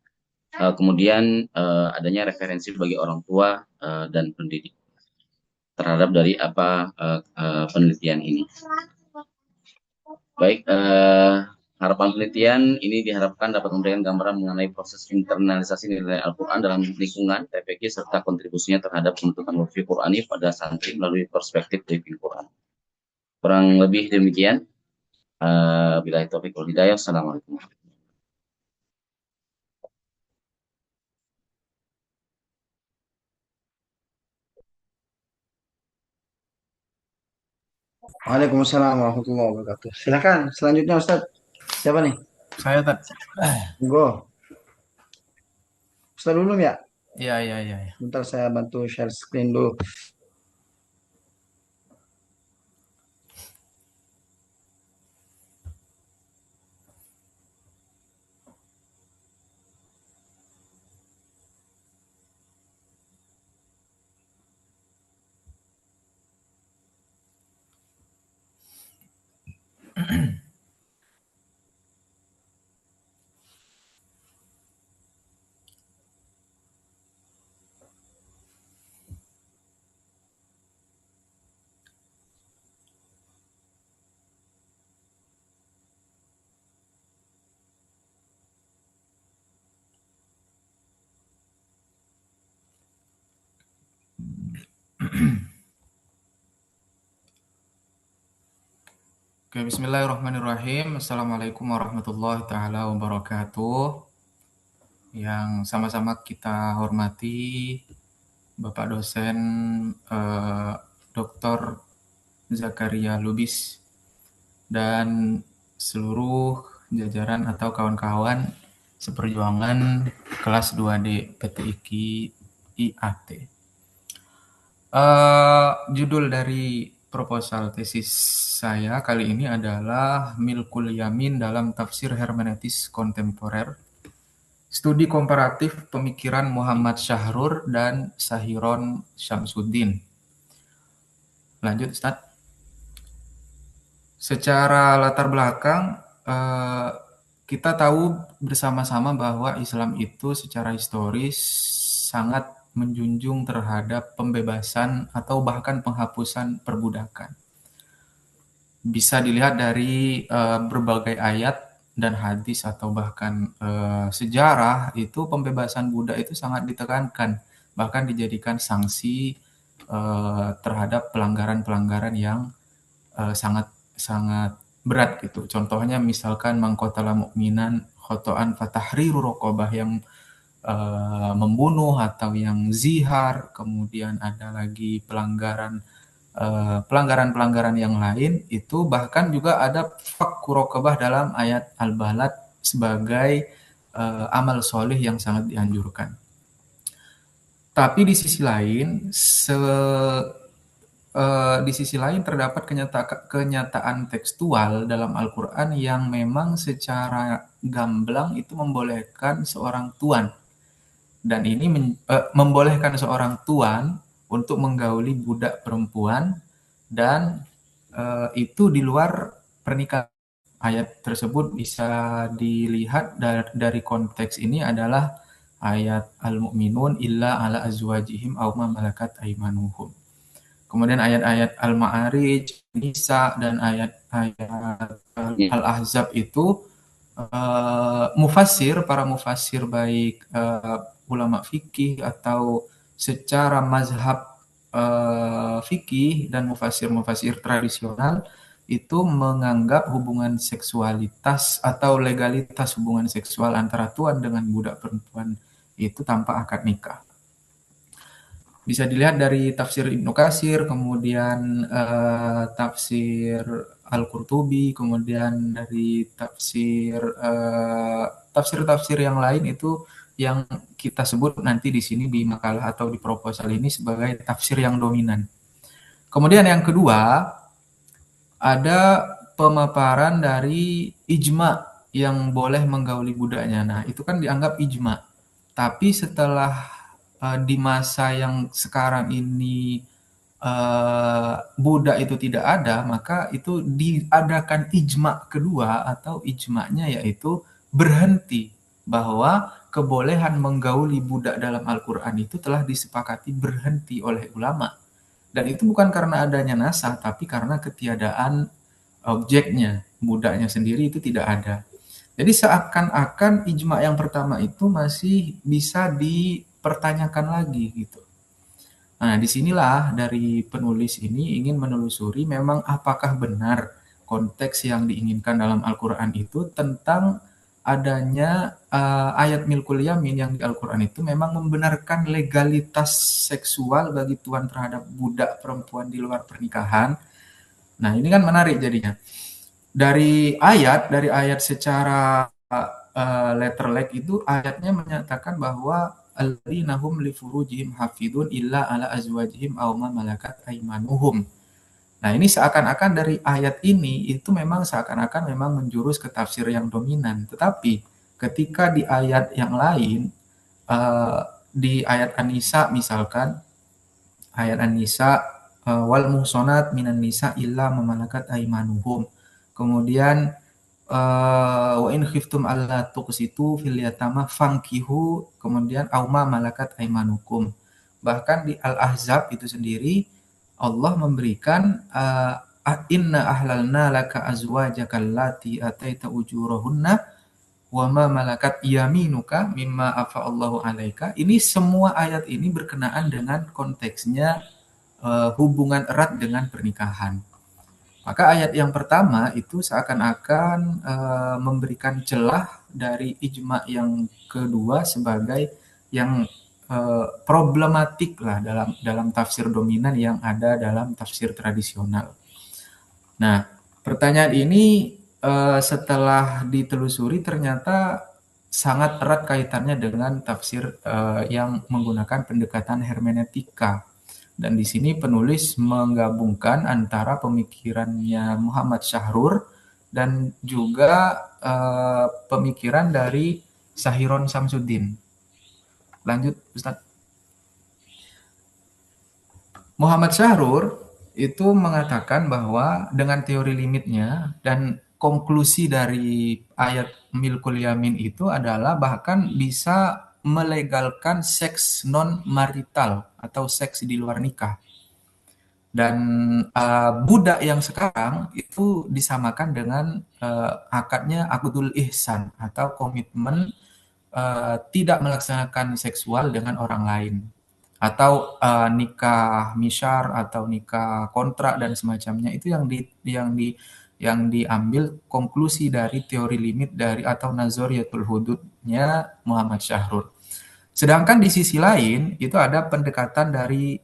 Kemudian adanya referensi bagi orang tua dan pendidik terhadap dari penelitian ini. Baik, harapan penelitian ini diharapkan dapat memberikan gambaran mengenai proses internalisasi nilai Al-Quran dalam lingkungan TPQ serta kontribusinya terhadap pembentukan worldview Qurani pada santri melalui perspektif living Quran. Kurang lebih demikian. Billahi taufiq wal hidayah. Assalamualaikum. Waalaikumsalam warahmatullahi wabarakatuh. Silakan, selanjutnya Ustadz. Siapa nih? Saya tak. Monggo. Ustadz dulu ya. Iya. Bentar saya bantu share screen dulu. Oke, bismillahirrahmanirrahim. Assalamualaikum warahmatullahi taala wabarakatuh. Yang sama-sama kita hormati Bapak dosen Dr. Zakaria Lubis dan seluruh jajaran atau kawan-kawan seperjuangan kelas 2D PTIQ IAT. Judul dari proposal tesis saya kali ini adalah Milkul Yamin dalam Tafsir Hermeneutis Kontemporer, studi komparatif pemikiran Muhammad Syahrur dan Sahiron Syamsuddin. Lanjut, Ustaz. Secara latar belakang, kita tahu bersama-sama bahwa Islam itu secara historis sangat menjunjung terhadap pembebasan atau bahkan penghapusan perbudakan. Bisa dilihat dari berbagai ayat dan hadis atau bahkan sejarah itu pembebasan budak itu sangat ditekankan, bahkan dijadikan sanksi terhadap pelanggaran-pelanggaran yang sangat berat gitu. Contohnya misalkan mangqatala mu'minan khotoan fatahriru raqabah, yang membunuh atau yang zihar, kemudian ada lagi pelanggaran yang lain itu, bahkan juga ada fakku raqabah dalam ayat Al-Balad sebagai amal soleh yang sangat dianjurkan. Tapi di sisi lain terdapat kenyataan tekstual dalam Al-Quran yang memang secara gamblang itu membolehkan seorang tuan, dan ini membolehkan seorang tuan untuk menggauli budak perempuan, dan itu di luar pernikahan. Ayat tersebut bisa dilihat dari konteks ini adalah ayat Al-Mu'minun illa ala azwajihim aw ma malakat aymanuhum. Kemudian ayat-ayat Al-Ma'arij, Nisa, dan ayat-ayat Al-Ahzab itu para mufassir baik ulama fikih atau secara mazhab fikih dan mufassir tradisional itu menganggap hubungan seksualitas atau legalitas hubungan seksual antara tuan dengan budak perempuan itu tanpa akad nikah. Bisa dilihat dari tafsir Ibnu Katsir, kemudian tafsir Al-Qurtubi, kemudian dari tafsir yang lain itu yang kita sebut nanti di sini di makalah atau di proposal ini sebagai tafsir yang dominan. Kemudian yang kedua, ada pemaparan dari ijma yang boleh menggauli budaknya. Nah, itu kan dianggap ijma. Tapi setelah di masa yang sekarang ini budak itu tidak ada, maka itu diadakan ijma kedua atau ijma'nya yaitu berhenti bahwa kebolehan menggauli budak dalam Al-Quran itu telah disepakati berhenti oleh ulama. Dan itu bukan karena adanya nasah, tapi karena ketiadaan objeknya, budaknya sendiri itu tidak ada. Jadi seakan-akan ijma yang pertama itu masih bisa dipertanyakan lagi gitu. Nah, disinilah dari penulis ini ingin menelusuri memang apakah benar konteks yang diinginkan dalam Al-Quran itu tentang adanya ayat milkul yamin yang di Al-Quran itu memang membenarkan legalitas seksual bagi tuan terhadap budak perempuan di luar pernikahan. Nah, ini kan menarik jadinya. Dari ayat secara letterlek itu ayatnya menyatakan bahwa alladzina hum li furujihim hafidun illa ala azwajihim aw ma malakat aymanuhum. Nah, ini seakan-akan dari ayat ini itu memang seakan-akan memang menjurus ke tafsir yang dominan. Tetapi ketika di ayat yang lain, di ayat An-Nisa misalkan, ayat An-Nisa wal muhsonat minan nisa illa mamalakat aymanuhum. Kemudian wa in khiftum alla tuqsitu fil yatama fankihu, kemudian auma malakat aymanukum. Bahkan di Al-Ahzab itu sendiri Allah memberikan inna ahlalna laka azwajaka allati ataita ujurahunna wa ma malakat yaminuka mimma afa'allahu alaika. Ini semua ayat ini berkenaan dengan konteksnya hubungan erat dengan pernikahan. Maka ayat yang pertama itu seakan-akan memberikan celah dari ijma yang kedua sebagai yang problematik lah dalam tafsir dominan yang ada dalam tafsir tradisional. Nah, pertanyaan ini setelah ditelusuri ternyata sangat erat kaitannya dengan tafsir yang menggunakan pendekatan hermeneutika. Dan di sini penulis menggabungkan antara pemikirannya Muhammad Syahrur dan juga pemikiran dari Sahiron Samsuddin. Lanjut, Ustaz. Muhammad Syahrur itu mengatakan bahwa dengan teori limitnya dan konklusi dari ayat milkul yamin itu adalah bahkan bisa melegalkan seks non marital atau seks di luar nikah. Dan budak yang sekarang itu disamakan dengan akadnya akdul ihsan atau komitmen tidak melaksanakan seksual dengan orang lain, atau nikah misyar atau nikah kontrak dan semacamnya. Itu yang diambil konklusi dari teori limit dari atau nazariyatul hududnya Muhammad Syahrur. Sedangkan di sisi lain itu ada pendekatan dari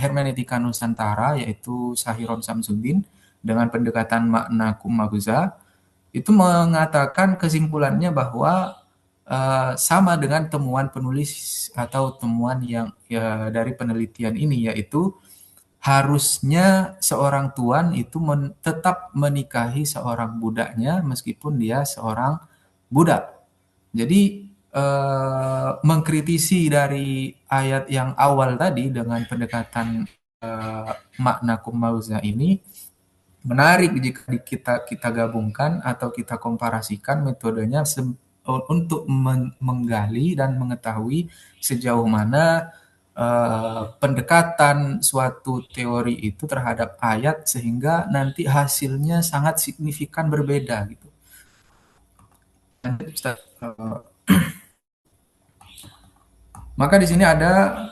hermeneutika Nusantara yaitu Sahiron Samsuddin dengan pendekatan makna kummaguza itu mengatakan kesimpulannya bahwa sama dengan temuan penulis atau temuan yang dari penelitian ini, yaitu harusnya seorang tuan itu tetap menikahi seorang budaknya meskipun dia seorang budak. Jadi mengkritisi dari ayat yang awal tadi dengan pendekatan makna kumauza ini menarik jika kita gabungkan atau kita komparasikan metodenya untuk menggali dan mengetahui sejauh mana pendekatan suatu teori itu terhadap ayat sehingga nanti hasilnya sangat signifikan berbeda gitu. Maka di sini ada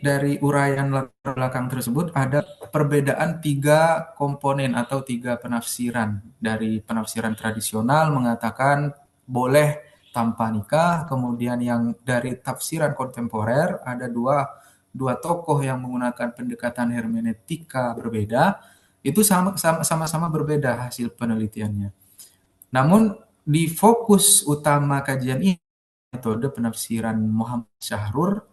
dari uraian latar belakang tersebut ada perbedaan 3 komponen atau 3 penafsiran. Dari penafsiran tradisional mengatakan boleh tanpa nikah, kemudian yang dari tafsiran kontemporer ada dua tokoh yang menggunakan pendekatan hermeneutika berbeda, itu sama-sama berbeda hasil penelitiannya. Namun di fokus utama kajian ini metode penafsiran Muhammad Syahrur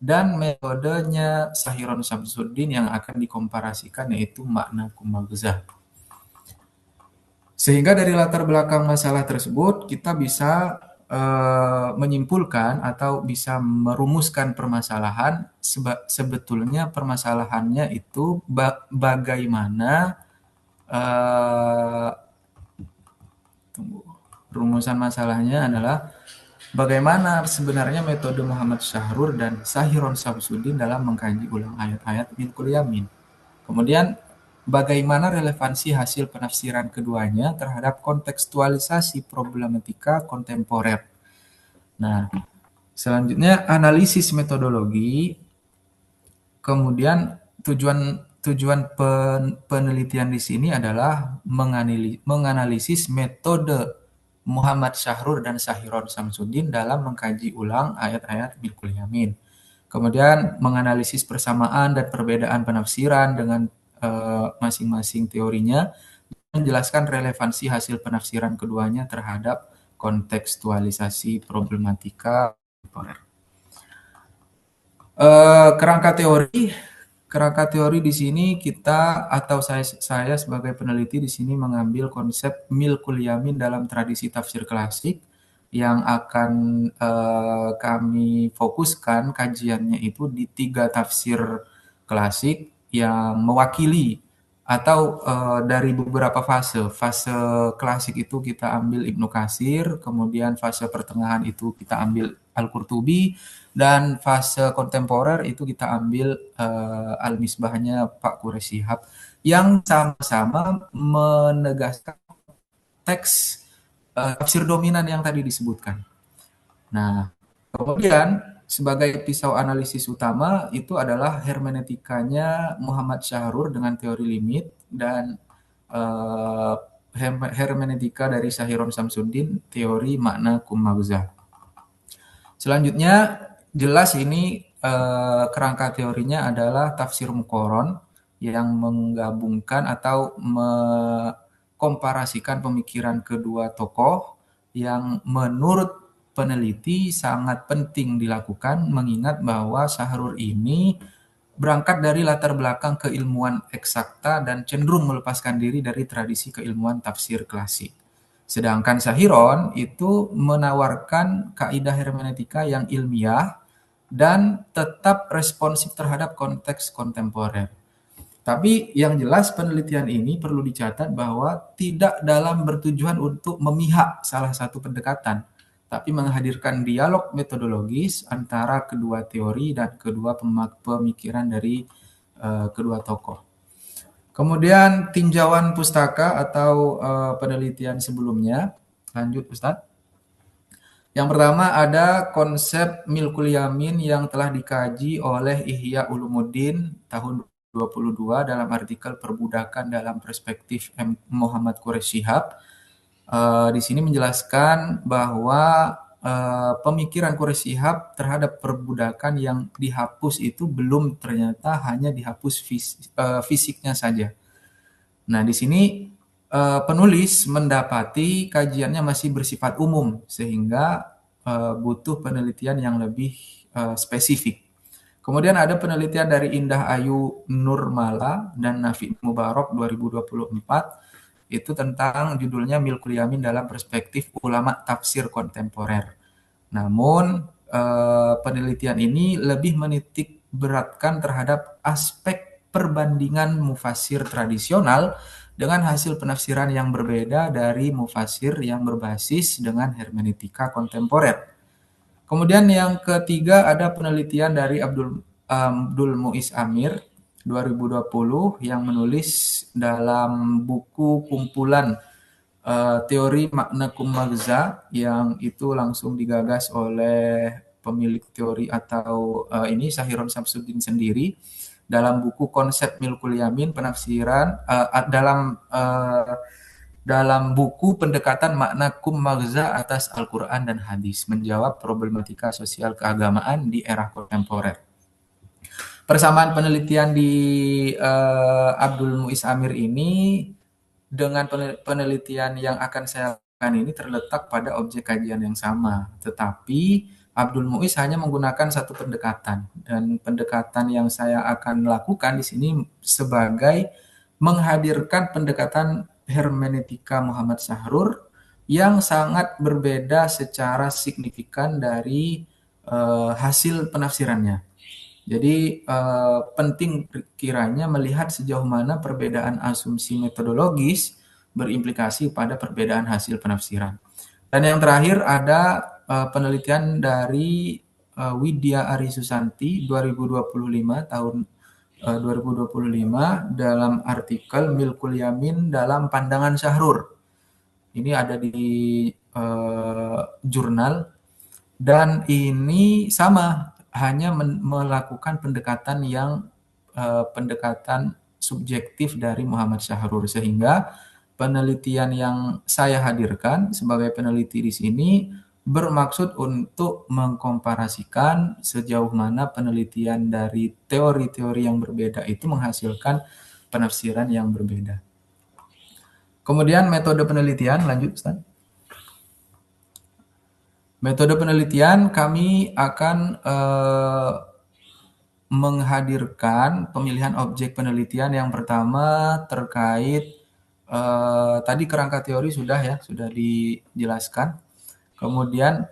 dan metodenya Sahiron Samsuddin yang akan dikomparasikan yaitu makna kummaguza. Sehingga dari latar belakang masalah tersebut kita bisa menyimpulkan atau bisa merumuskan permasalahan. Sebetulnya permasalahannya itu bagaimana rumusan masalahnya adalah bagaimana sebenarnya metode Muhammad Syahrur dan Sahiron Samsuddin dalam mengkaji ulang ayat-ayat milkul yamin. Kemudian bagaimana relevansi hasil penafsiran keduanya terhadap kontekstualisasi problematika kontemporer. Nah, selanjutnya analisis metodologi. Kemudian tujuan penelitian di sini adalah menganalisis metode Muhammad Syahrur dan Sahiron Samsuddin dalam mengkaji ulang ayat-ayat milkul yamin. Kemudian menganalisis persamaan dan perbedaan penafsiran dengan masing-masing teorinya, menjelaskan relevansi hasil penafsiran keduanya terhadap kontekstualisasi problematika kontemporer. Kerangka teori di sini kita atau saya sebagai peneliti di sini mengambil konsep milkul yamin dalam tradisi tafsir klasik yang akan kami fokuskan kajiannya itu di 3 tafsir klasik yang mewakili atau dari beberapa fase. Fase klasik itu kita ambil Ibnu Katsir, kemudian fase pertengahan itu kita ambil Al-Qurtubi, dan fase kontemporer itu kita ambil Al-Misbahnya Pak Quraish Shihab yang sama-sama menegaskan teks tafsir dominan yang tadi disebutkan. Nah, kemudian sebagai pisau analisis utama itu adalah hermeneutikanya Muhammad Syahrur dengan teori limit dan eh, hermeneutika dari Syahiron Samsudin teori makna kummaghza. Selanjutnya jelas ini kerangka teorinya adalah tafsir muqaron yang menggabungkan atau mengkomparasikan pemikiran kedua tokoh yang menurut peneliti sangat penting dilakukan mengingat bahwa Syahrur ini berangkat dari latar belakang keilmuan eksakta dan cenderung melepaskan diri dari tradisi keilmuan tafsir klasik. Sedangkan Syahiron itu menawarkan kaidah hermeneutika yang ilmiah dan tetap responsif terhadap konteks kontemporer. Tapi yang jelas penelitian ini perlu dicatat bahwa tidak dalam bertujuan untuk memihak salah satu pendekatan, tapi menghadirkan dialog metodologis antara kedua teori dan kedua pemikiran dari kedua tokoh. Kemudian tinjauan pustaka atau penelitian sebelumnya. Lanjut Ustadz. Yang pertama ada konsep milkul yamin yang telah dikaji oleh Ihya Ulumuddin tahun 22 dalam artikel Perbudakan dalam Perspektif Muhammad Quraish Shihab. Di sini menjelaskan bahwa pemikiran Quraish Shihab terhadap perbudakan yang dihapus itu belum ternyata hanya dihapus fisiknya saja. Nah, di sini penulis mendapati kajiannya masih bersifat umum sehingga butuh penelitian yang lebih spesifik. Kemudian ada penelitian dari Indah Ayu Nurmala dan Nafi Mubarok 2024 itu tentang judulnya Milkul Yamin dalam Perspektif Ulama Tafsir Kontemporer. Namun penelitian ini lebih menitik beratkan terhadap aspek perbandingan mufasir tradisional dengan hasil penafsiran yang berbeda dari mufasir yang berbasis dengan hermeneutika kontemporer. Kemudian yang ketiga ada penelitian dari Abdul Muiz Amir 2020 yang menulis dalam buku kumpulan teori makna kummaghza yang itu langsung digagas oleh pemilik teori atau ini Syahiron Samsudin sendiri dalam buku konsep milkul yamin penafsiran dalam buku pendekatan makna kummaghza atas Al-Quran dan hadis menjawab problematika sosial keagamaan di era kontemporer. Persamaan penelitian di Abdul Muiz Amir ini dengan penelitian yang akan saya lakukan ini terletak pada objek kajian yang sama, tetapi Abdul Muiz hanya menggunakan satu pendekatan dan pendekatan yang saya akan lakukan di sini sebagai menghadirkan pendekatan hermeneutika Muhammad Syahrur yang sangat berbeda secara signifikan dari hasil penafsirannya. Jadi penting kiranya melihat sejauh mana perbedaan asumsi metodologis berimplikasi pada perbedaan hasil penafsiran. Dan yang terakhir ada penelitian dari Widya Arisusanti 2025 tahun 2025 dalam artikel Milkul Yamin dalam Pandangan Syahrur. Ini ada di jurnal dan ini sama hanya melakukan pendekatan yang pendekatan subjektif dari Muhammad Syahrur sehingga penelitian yang saya hadirkan sebagai peneliti di sini bermaksud untuk mengkomparasikan sejauh mana penelitian dari teori-teori yang berbeda itu menghasilkan penafsiran yang berbeda. Kemudian metode penelitian, lanjut Ustaz. Metode penelitian kami akan menghadirkan pemilihan objek penelitian yang pertama terkait tadi kerangka teori sudah dijelaskan. Kemudian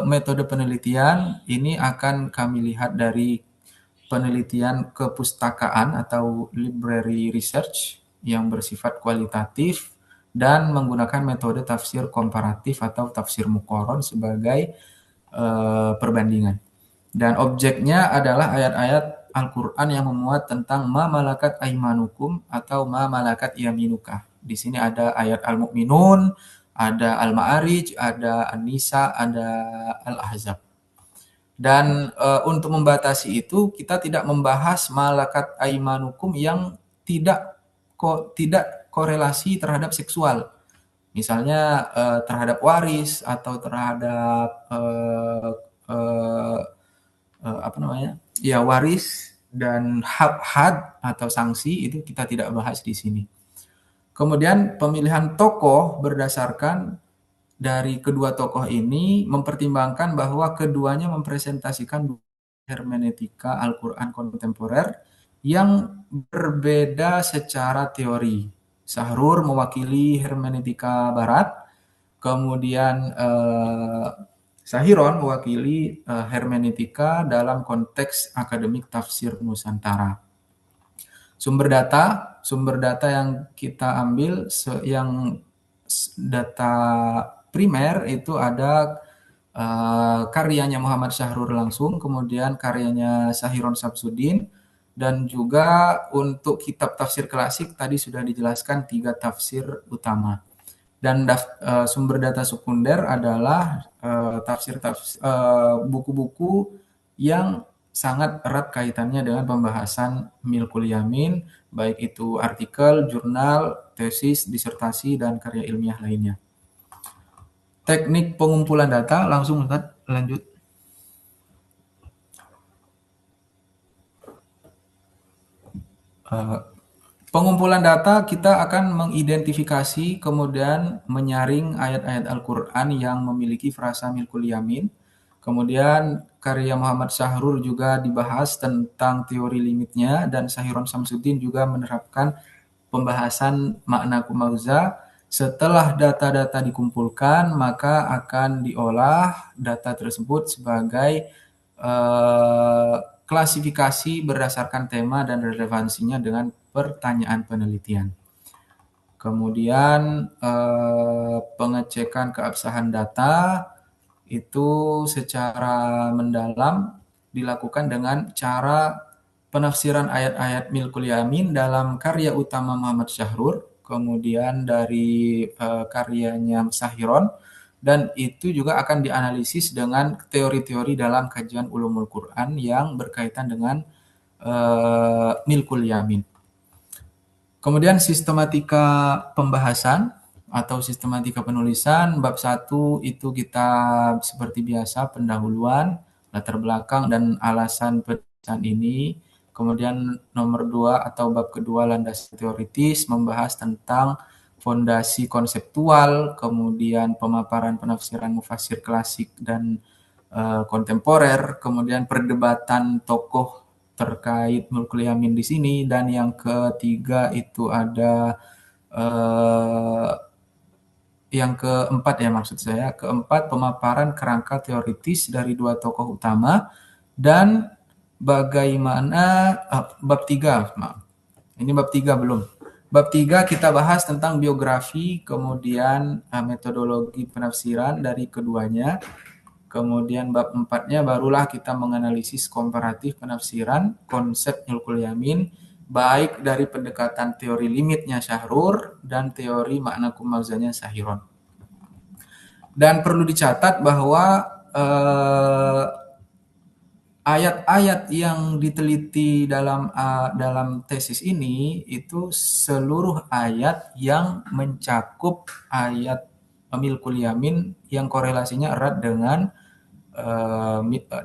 metode penelitian ini akan kami lihat dari penelitian kepustakaan atau library research yang bersifat kualitatif dan menggunakan metode tafsir komparatif atau tafsir muqaron sebagai perbandingan. Dan objeknya adalah ayat-ayat Al-Quran yang memuat tentang ma malakat aimanukum atau ma malakat yaminuka. Di sini ada ayat Al-Mu'minun, ada Al-Ma'arij, ada An-Nisa, ada Al-Ahzab. Dan untuk membatasi itu kita tidak membahas malakat aimanukum yang tidak korelasi terhadap seksual. Misalnya terhadap waris atau terhadap apa namanya? Ya, waris dan had atau sanksi itu kita tidak bahas di sini. Kemudian pemilihan tokoh berdasarkan dari kedua tokoh ini mempertimbangkan bahwa keduanya mempresentasikan hermeneutika Al-Quran kontemporer yang berbeda secara teori. Sahrur mewakili hermeneutika barat, kemudian Sahiron mewakili hermeneutika dalam konteks akademik tafsir Nusantara. Sumber data yang kita ambil yang data primer itu ada karyanya Muhammad Syahrur langsung, kemudian karyanya Sahiron Samsudin, dan juga untuk kitab tafsir klasik tadi sudah dijelaskan 3 tafsir utama. Dan sumber data sekunder adalah buku-buku yang sangat erat kaitannya dengan pembahasan Milkul Yamin, baik itu artikel, jurnal, tesis, disertasi, dan karya ilmiah lainnya. Teknik pengumpulan data, langsung Ustaz, lanjut. Pengumpulan data kita akan mengidentifikasi kemudian menyaring ayat-ayat Al-Quran yang memiliki frasa Milkul Yamin. Kemudian karya Muhammad Syahrur juga dibahas tentang teori limitnya, dan Sahiron Samsudin juga menerapkan pembahasan makna kumauza. Setelah data-data dikumpulkan, maka akan diolah data tersebut sebagai klasifikasi berdasarkan tema dan relevansinya dengan pertanyaan penelitian. Kemudian pengecekan keabsahan data itu secara mendalam dilakukan dengan cara penafsiran ayat-ayat Milkul Yamin dalam karya utama Muhammad Syahrur, kemudian dari karyanya Sahiron, dan itu juga akan dianalisis dengan teori-teori dalam kajian ulumul Quran yang berkaitan dengan Milkul Yamin. Kemudian sistematika pembahasan atau sistematika penulisan, bab 1 itu kita seperti biasa pendahuluan, latar belakang dan alasan penulisan ini. Kemudian nomor 2 atau bab kedua landasan teoritis membahas tentang fondasi konseptual, kemudian pemaparan penafsiran mufasir klasik dan kontemporer, kemudian perdebatan tokoh terkait Mulkul Yamin di sini, dan yang ketiga itu ada yang keempat ya maksud saya, keempat pemaparan kerangka teoritis dari 2 tokoh utama, dan bagaimana bab 3, maaf. Ini bab 3 belum. Bab 3 kita bahas tentang biografi, kemudian metodologi penafsiran dari keduanya. Kemudian bab 4-nya barulah kita menganalisis komparatif penafsiran konsep Milkul Yamin, baik dari pendekatan teori limitnya Syahrur dan teori makna kumauzanya Sahiron. Dan perlu dicatat bahwa ayat-ayat yang diteliti dalam tesis ini itu seluruh ayat yang mencakup ayat Milkul Yamin yang korelasinya erat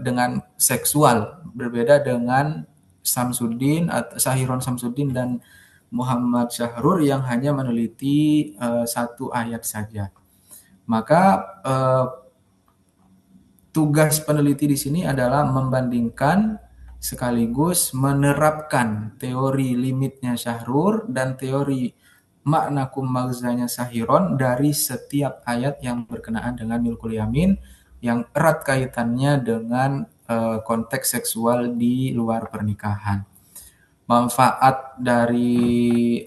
dengan seksual, berbeda dengan Sahiron Samsudin dan Muhammad Syahrur yang hanya meneliti 1 ayat saja. Maka tugas peneliti di sini adalah membandingkan sekaligus menerapkan teori limitnya Syahrur dan teori makna kumauzanya Sahiron dari setiap ayat yang berkenaan dengan Milkul Yamin yang erat kaitannya dengan konteks seksual di luar pernikahan. Manfaat dari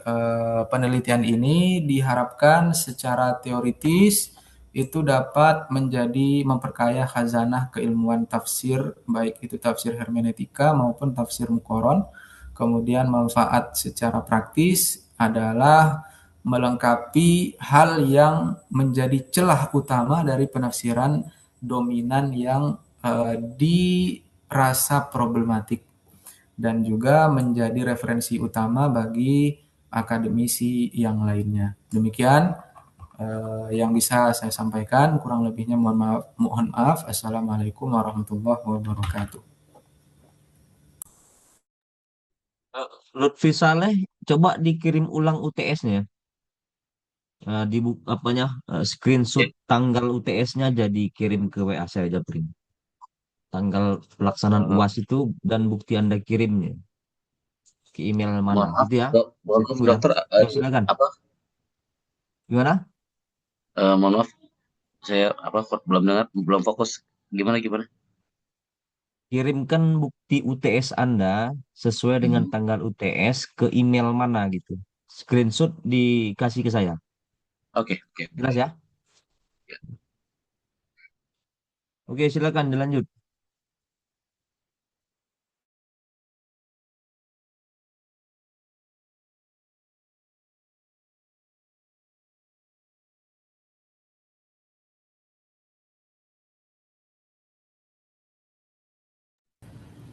penelitian ini diharapkan secara teoritis itu dapat memperkaya khazanah keilmuan tafsir, baik itu tafsir hermeneutika maupun tafsir muqaron. Kemudian manfaat secara praktis adalah melengkapi hal yang menjadi celah utama dari penafsiran dominan yang dirasa problematik dan juga menjadi referensi utama bagi akademisi yang lainnya. Demikian yang bisa saya sampaikan, kurang lebihnya mohon maaf. Assalamualaikum warahmatullahi wabarakatuh. Lutfi Saleh, coba dikirim ulang UTS-nya. Screenshot tanggal UTS-nya jadi kirim ke WA saya aja, print. Tanggal pelaksanaan UAS itu dan bukti Anda kirimnya ke email Mohon mana, maaf, gitu ya. mohon Saya maaf tunggu ya. dokter, Ya, silakan. Gimana? mohon maaf, saya belum dengar, belum fokus. Gimana? Kirimkan bukti UTS Anda sesuai dengan tanggal UTS ke email mana gitu. Screenshot dikasih ke saya. Oke. Jelas ya? Oke, silakan dilanjut.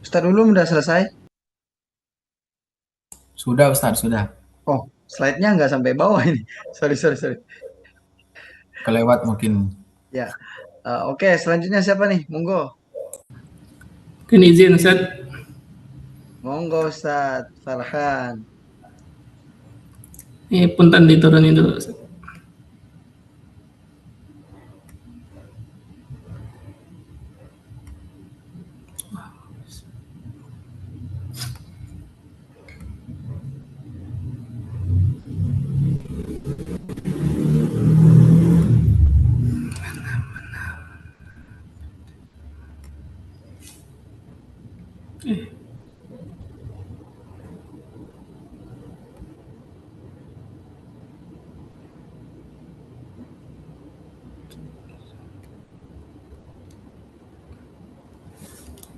Ustadz dulu udah selesai? Sudah Ustadz, sudah. Oh, slide-nya nggak sampai bawah ini. Sorry. Kelewat mungkin. Ya, oke. Selanjutnya siapa nih? Monggo. Mungkin izin Ustaz. Monggo Ustadz Farhan. Punten diturunin dulu Ustaz.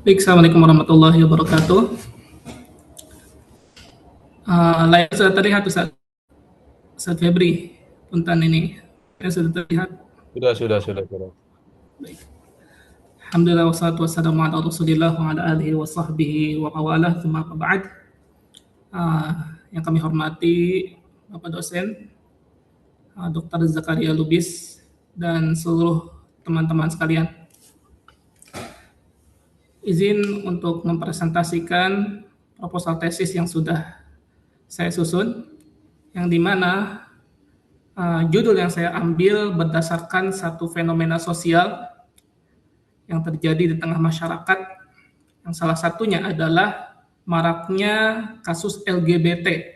Baik, Assalamualaikum warahmatullahi wabarakatuh. Layar sudah terlihat Ustaz Febri, punten ini. Sudah terlihat. Sudah. Baik. Alhamdulillah wassalatu wassalamu ala Rasulillah wa ala alihi wa sahbihi wa mawalah, tsumma ba'd. Yang kami hormati Bapak dosen Dr. Zakaria Lubis dan seluruh teman-teman sekalian. Izin untuk mempresentasikan proposal tesis yang sudah saya susun, yang dimana judul yang saya ambil berdasarkan satu fenomena sosial yang terjadi di tengah masyarakat, yang salah satunya adalah maraknya kasus LGBT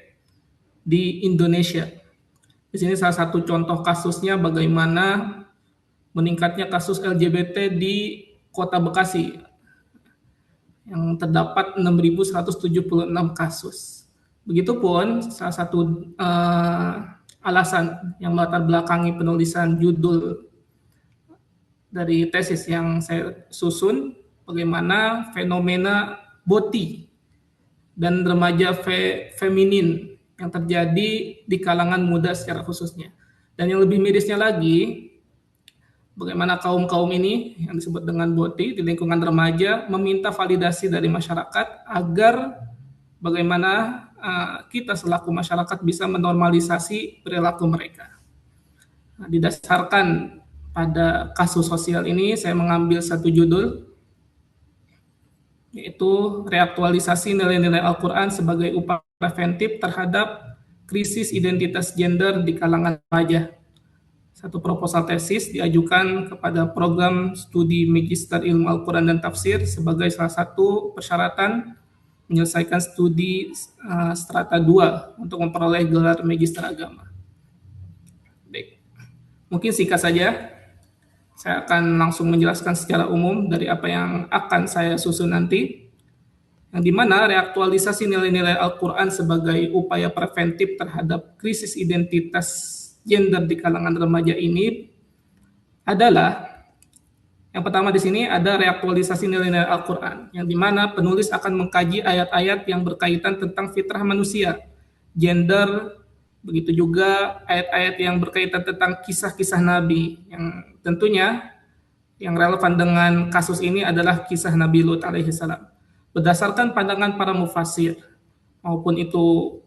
di Indonesia. Di sini salah satu contoh kasusnya bagaimana meningkatnya kasus LGBT di Kota Bekasi, yang terdapat 6.176 kasus. Begitupun salah satu alasan yang melatar belakangi penulisan judul dari tesis yang saya susun, bagaimana fenomena boti dan remaja feminin yang terjadi di kalangan muda secara khususnya. Dan yang lebih mirisnya lagi, bagaimana kaum-kaum ini yang disebut dengan boti di lingkungan remaja meminta validasi dari masyarakat agar bagaimana kita selaku masyarakat bisa menormalisasi perilaku mereka. Didasarkan pada kasus sosial ini, saya mengambil satu judul, yaitu reaktualisasi nilai-nilai Al-Quran sebagai upaya preventif terhadap krisis identitas gender di kalangan remaja. Satu proposal tesis diajukan kepada program studi Magister Ilmu Al-Quran dan Tafsir sebagai salah satu persyaratan menyelesaikan studi strata 2 untuk memperoleh gelar Magister Agama. Baik. Mungkin singkat saja, saya akan langsung menjelaskan secara umum dari apa yang akan saya susun nanti, yang dimana reaktualisasi nilai-nilai Al-Quran sebagai upaya preventif terhadap krisis identitas gender di kalangan remaja ini adalah, yang pertama di sini ada reaktualisasi nilai-nilai Al-Quran, yang dimana penulis akan mengkaji ayat-ayat yang berkaitan tentang fitrah manusia, gender, begitu juga ayat-ayat yang berkaitan tentang kisah-kisah Nabi, yang tentunya yang relevan dengan kasus ini adalah kisah Nabi Lut alaihi salam. Berdasarkan pandangan para mufasir, maupun itu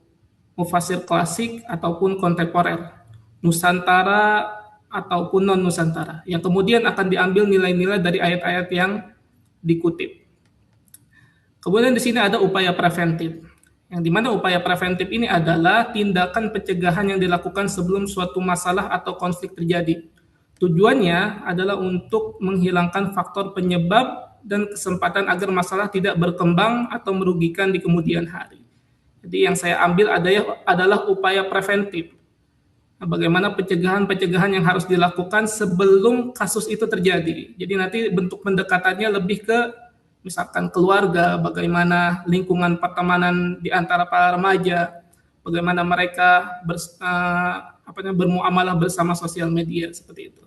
mufasir klasik ataupun kontemporer, Nusantara ataupun non-Nusantara, yang kemudian akan diambil nilai-nilai dari ayat-ayat yang dikutip. Kemudian di sini ada upaya preventif, yang dimana upaya preventif ini adalah tindakan pencegahan yang dilakukan sebelum suatu masalah atau konflik terjadi. Tujuannya adalah untuk menghilangkan faktor penyebab dan kesempatan agar masalah tidak berkembang atau merugikan di kemudian hari. Jadi yang saya ambil adalah upaya preventif. Nah, bagaimana pencegahan-pencegahan yang harus dilakukan sebelum kasus itu terjadi. Jadi nanti bentuk pendekatannya lebih ke misalkan keluarga, bagaimana lingkungan pertemanan di antara para remaja, bagaimana mereka bermuamalah bersama sosial media seperti itu.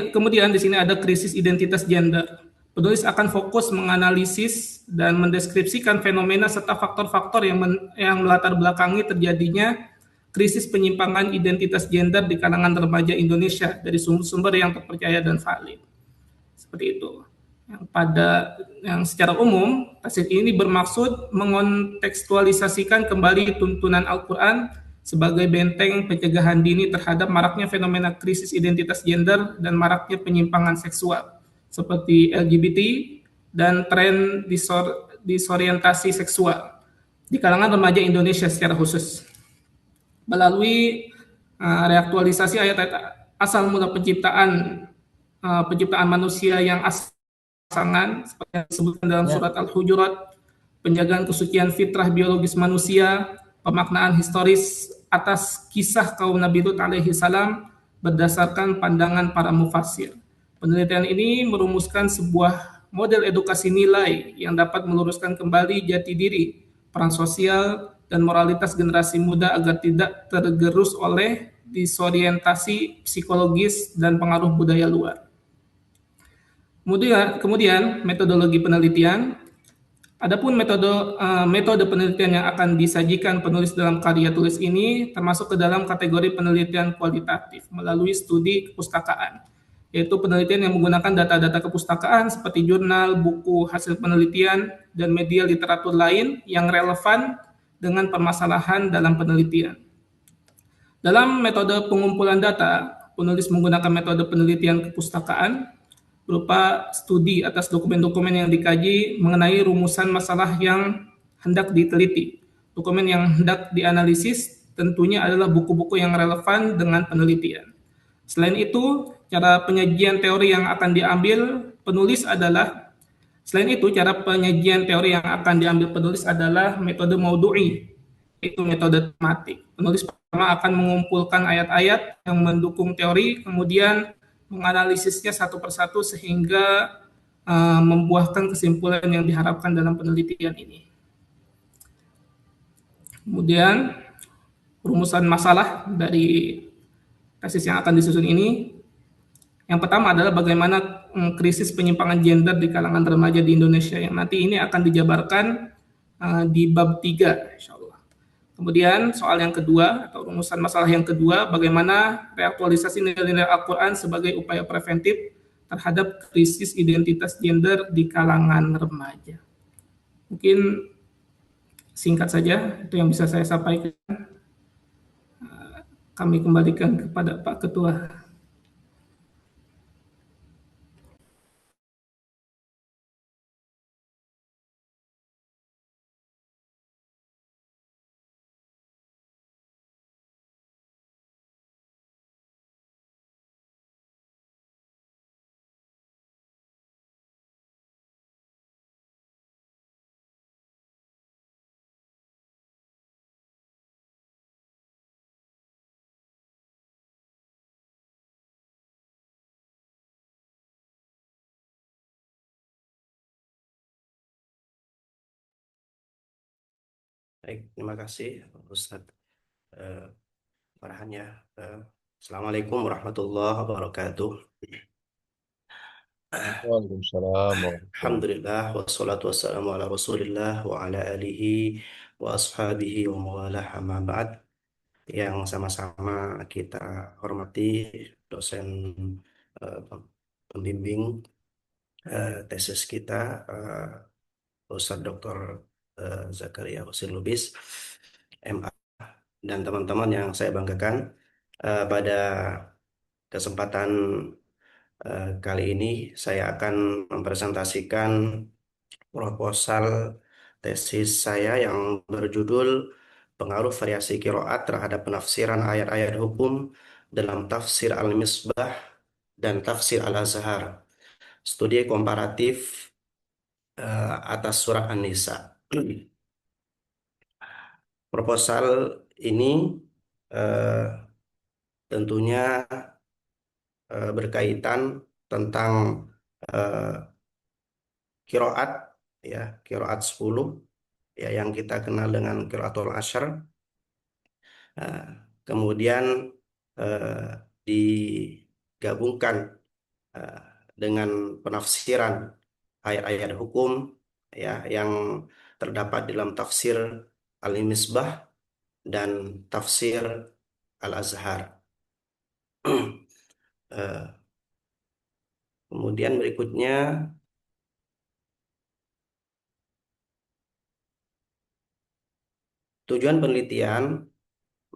Kemudian di sini ada krisis identitas gender. Penulis akan fokus menganalisis dan mendeskripsikan fenomena serta faktor-faktor yang melatar belakangi terjadinya krisis penyimpangan identitas gender di kalangan remaja Indonesia dari sumber-sumber yang terpercaya dan valid. Seperti itu. Yang secara umum, tesis ini bermaksud mengontekstualisasikan kembali tuntunan Al-Quran sebagai benteng pencegahan dini terhadap maraknya fenomena krisis identitas gender dan maraknya penyimpangan seksual seperti LGBT dan tren disorientasi seksual di kalangan remaja Indonesia secara khusus. Melalui reaktualisasi ayat-ayat asal mula penciptaan manusia yang pasangan seperti yang disebutkan dalam surat Al-Hujurat, penjagaan kesucian fitrah biologis manusia, pemaknaan historis atas kisah kaum Nabi Lut alaihi salam berdasarkan pandangan para mufasir. Penelitian ini merumuskan sebuah model edukasi nilai yang dapat meluruskan kembali jati diri, peran sosial, dan moralitas generasi muda agar tidak tergerus oleh disorientasi psikologis dan pengaruh budaya luar. Kemudian metodologi penelitian. Adapun metode penelitian yang akan disajikan penulis dalam karya tulis ini termasuk ke dalam kategori penelitian kualitatif melalui studi kepustakaan, yaitu penelitian yang menggunakan data-data kepustakaan seperti jurnal, buku, hasil penelitian, dan media literatur lain yang relevan dengan permasalahan dalam penelitian. Dalam metode pengumpulan data, penulis menggunakan metode penelitian kepustakaan berupa studi atas dokumen-dokumen yang dikaji mengenai rumusan masalah yang hendak diteliti. Dokumen yang hendak dianalisis tentunya adalah buku-buku yang relevan dengan penelitian. Selain itu, cara penyajian teori yang akan diambil penulis adalah metode maudu'i, yaitu metode tematik. Penulis pertama akan mengumpulkan ayat-ayat yang mendukung teori, kemudian menganalisisnya satu persatu sehingga membuahkan kesimpulan yang diharapkan dalam penelitian ini. Kemudian rumusan masalah dari tesis yang akan disusun ini, yang pertama adalah bagaimana krisis penyimpangan gender di kalangan remaja di Indonesia, yang nanti ini akan dijabarkan di bab 3 insyaallah. Kemudian soal yang kedua atau rumusan masalah yang kedua, bagaimana reaktualisasi nilai-nilai Al-Quran sebagai upaya preventif terhadap krisis identitas gender di kalangan remaja. Mungkin singkat saja itu yang bisa saya sampaikan. Kami kembalikan kepada Pak Ketua. Baik, terima kasih Ustadz Farhannya. Assalamualaikum warahmatullahi wabarakatuh. Waalaikumsalam warahmatullahi Alhamdulillah, wassalatu wassalamu ala rasulillah wa ala alihi wa ashabihi wa mawalah amma ba'd. Yang sama-sama kita hormati dosen pembimbing tesis kita, Ustadz Dr. Zakaria Husin Lubis, MA, dan teman-teman yang saya banggakan. Pada kesempatan kali ini saya akan mempresentasikan proposal tesis saya yang berjudul Pengaruh Variasi Qiraat terhadap Penafsiran Ayat-ayat Hukum dalam Tafsir Al-Misbah dan Tafsir Al-Azhar. Studi komparatif atas surah An-Nisa. Proposal ini tentunya berkaitan tentang qiraat, ya, qiraat 10, ya, yang kita kenal dengan qiraatul asyr. Kemudian digabungkan dengan penafsiran ayat-ayat hukum, ya, yang terdapat dalam tafsir Al-Misbah dan tafsir Al-Azhar. Kemudian berikutnya tujuan penelitian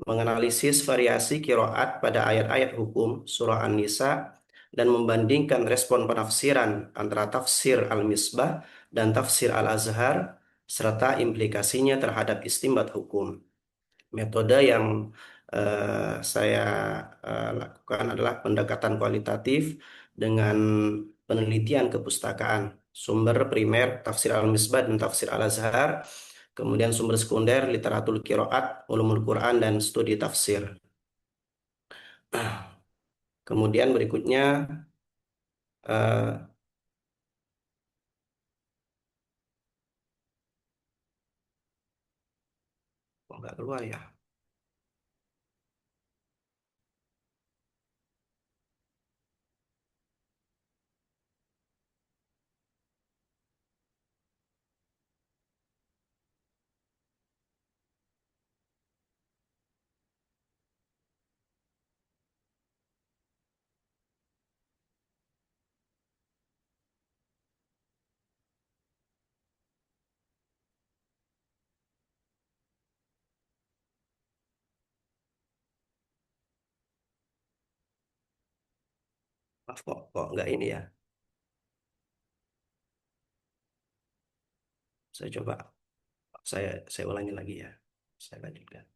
menganalisis variasi qiraat pada ayat-ayat hukum surah An-Nisa dan membandingkan respon penafsiran antara tafsir Al-Misbah dan tafsir Al-Azhar serta implikasinya terhadap istinbat hukum. Metode yang saya lakukan adalah pendekatan kualitatif dengan penelitian kepustakaan, sumber primer tafsir Al-Misbah dan tafsir Al-Azhar, kemudian sumber sekunder literatur qiraat, ulumul Quran, dan studi tafsir. Kemudian berikutnya nggak keluar ya. Maaf, kok nggak ini ya. Saya coba, saya ulangi lagi ya. Saya lanjutkan.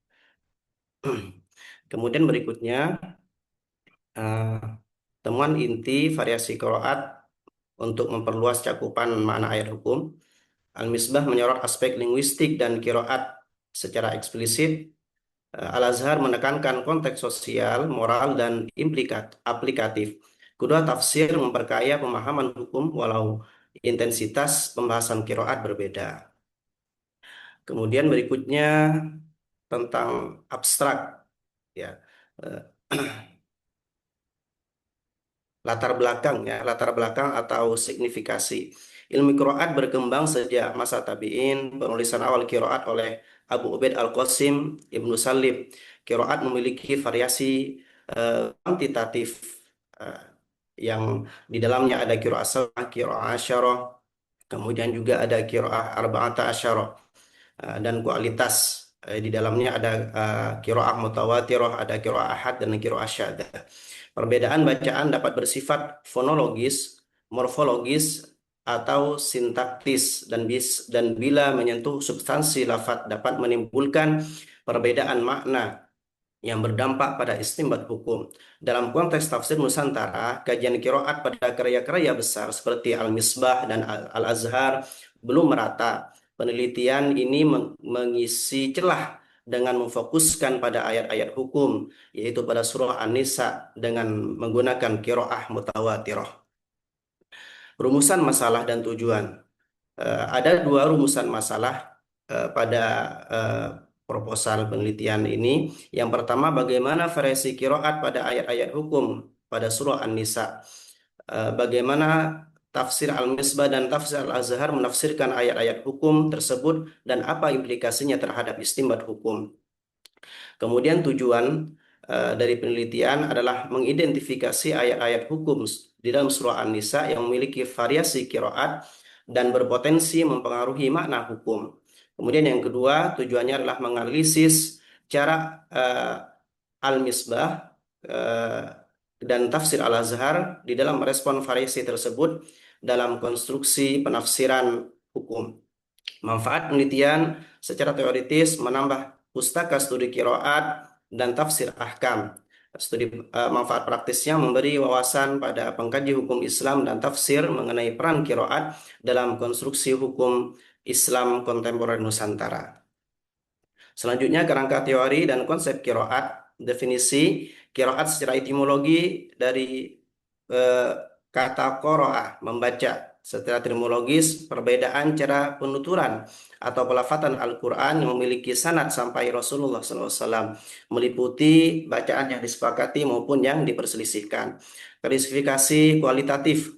Kemudian berikutnya temuan inti variasi qiraat untuk memperluas cakupan makna ayat hukum. Al-Misbah menyorot aspek linguistik dan qiraat secara eksplisit. Al-Azhar menekankan konteks sosial, moral, dan aplikatif. Kedua tafsir memperkaya pemahaman hukum walau intensitas pembahasan qiraat berbeda. Kemudian berikutnya tentang abstrak, ya. Latar belakang atau signifikasi. Ilmu qiraat berkembang sejak masa tabi'in, penulisan awal qiraat oleh Abu Ubaid Al-Qasim Ibnu Salim. Qiraat memiliki variasi kuantitatif yang di dalamnya ada qiraat sab'ah, qiraat asyarah, kemudian juga ada qiraat arba'ata asyarah, dan kualitas di dalamnya ada qiraat mutawatirah, ada qiraat ahad, dan qiraat syadzah. Perbedaan bacaan dapat bersifat fonologis, morfologis, atau sintaktis, dan bila menyentuh substansi lafadz dapat menimbulkan perbedaan makna yang berdampak pada istinbat hukum. Dalam konteks tafsir Nusantara, kajian qiraat pada karya-karya besar seperti Al-Misbah dan Al-Azhar belum merata. Penelitian ini mengisi celah dengan memfokuskan pada ayat-ayat hukum, yaitu pada surah An-Nisa dengan menggunakan qiraah mutawatirah. Rumusan masalah dan tujuan. Ada dua rumusan masalah pada proposal penelitian ini. Yang pertama, bagaimana variasi qiraat pada ayat-ayat hukum pada surah An-Nisa. Bagaimana tafsir Al-Misbah dan tafsir Al-Azhar menafsirkan ayat-ayat hukum tersebut dan apa implikasinya terhadap istinbat hukum. Kemudian tujuan, dari penelitian adalah mengidentifikasi ayat-ayat hukum di dalam surah An-Nisa yang memiliki variasi qiraat dan berpotensi mempengaruhi makna hukum. Kemudian yang kedua, tujuannya adalah menganalisis cara Al-Misbah dan tafsir Al-Azhar di dalam merespon variasi tersebut dalam konstruksi penafsiran hukum. Manfaat penelitian secara teoritis menambah pustaka studi qiraat dan tafsir ahkam. Manfaat praktisnya memberi wawasan pada pengkaji hukum Islam dan tafsir mengenai peran qiraat dalam konstruksi hukum Islam kontemporer Nusantara. Selanjutnya, kerangka teori dan konsep qiraat. Definisi qiraat secara etimologi dari kata qara'a, membaca. Secara etimologis, perbedaan cara penuturan atau pelafatan Al-Quran yang memiliki sanad sampai Rasulullah SAW, meliputi bacaan yang disepakati maupun yang diperselisihkan. Klasifikasi kualitatif,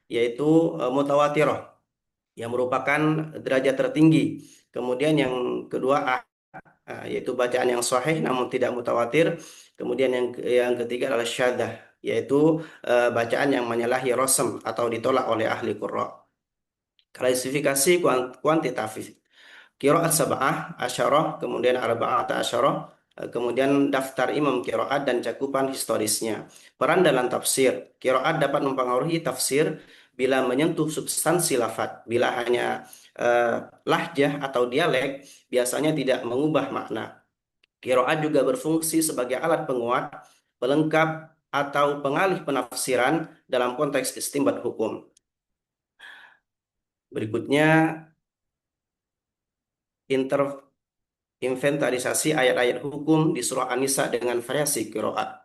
yaitu mutawatirah, yang merupakan derajat tertinggi. Kemudian yang kedua, yaitu bacaan yang sahih namun tidak mutawatir. Kemudian yang ketiga adalah syadzah, yaitu bacaan yang menyalahi rasm atau ditolak oleh ahli qurra. Klasifikasi kuantitatif, qiraat sab'ah asyarah, kemudian arba'ata asyarah, kemudian daftar imam qiraat dan cakupan historisnya. Peran dalam tafsir, qiraat dapat mempengaruhi tafsir bila menyentuh substansi lafaz. Bila hanya lahjah atau dialek, biasanya tidak mengubah makna. Qiraat juga berfungsi sebagai alat penguat, pelengkap, atau pengalih penafsiran dalam konteks istinbat hukum. Berikutnya, inventarisasi ayat-ayat hukum di surah An-Nisa dengan variasi qiraat.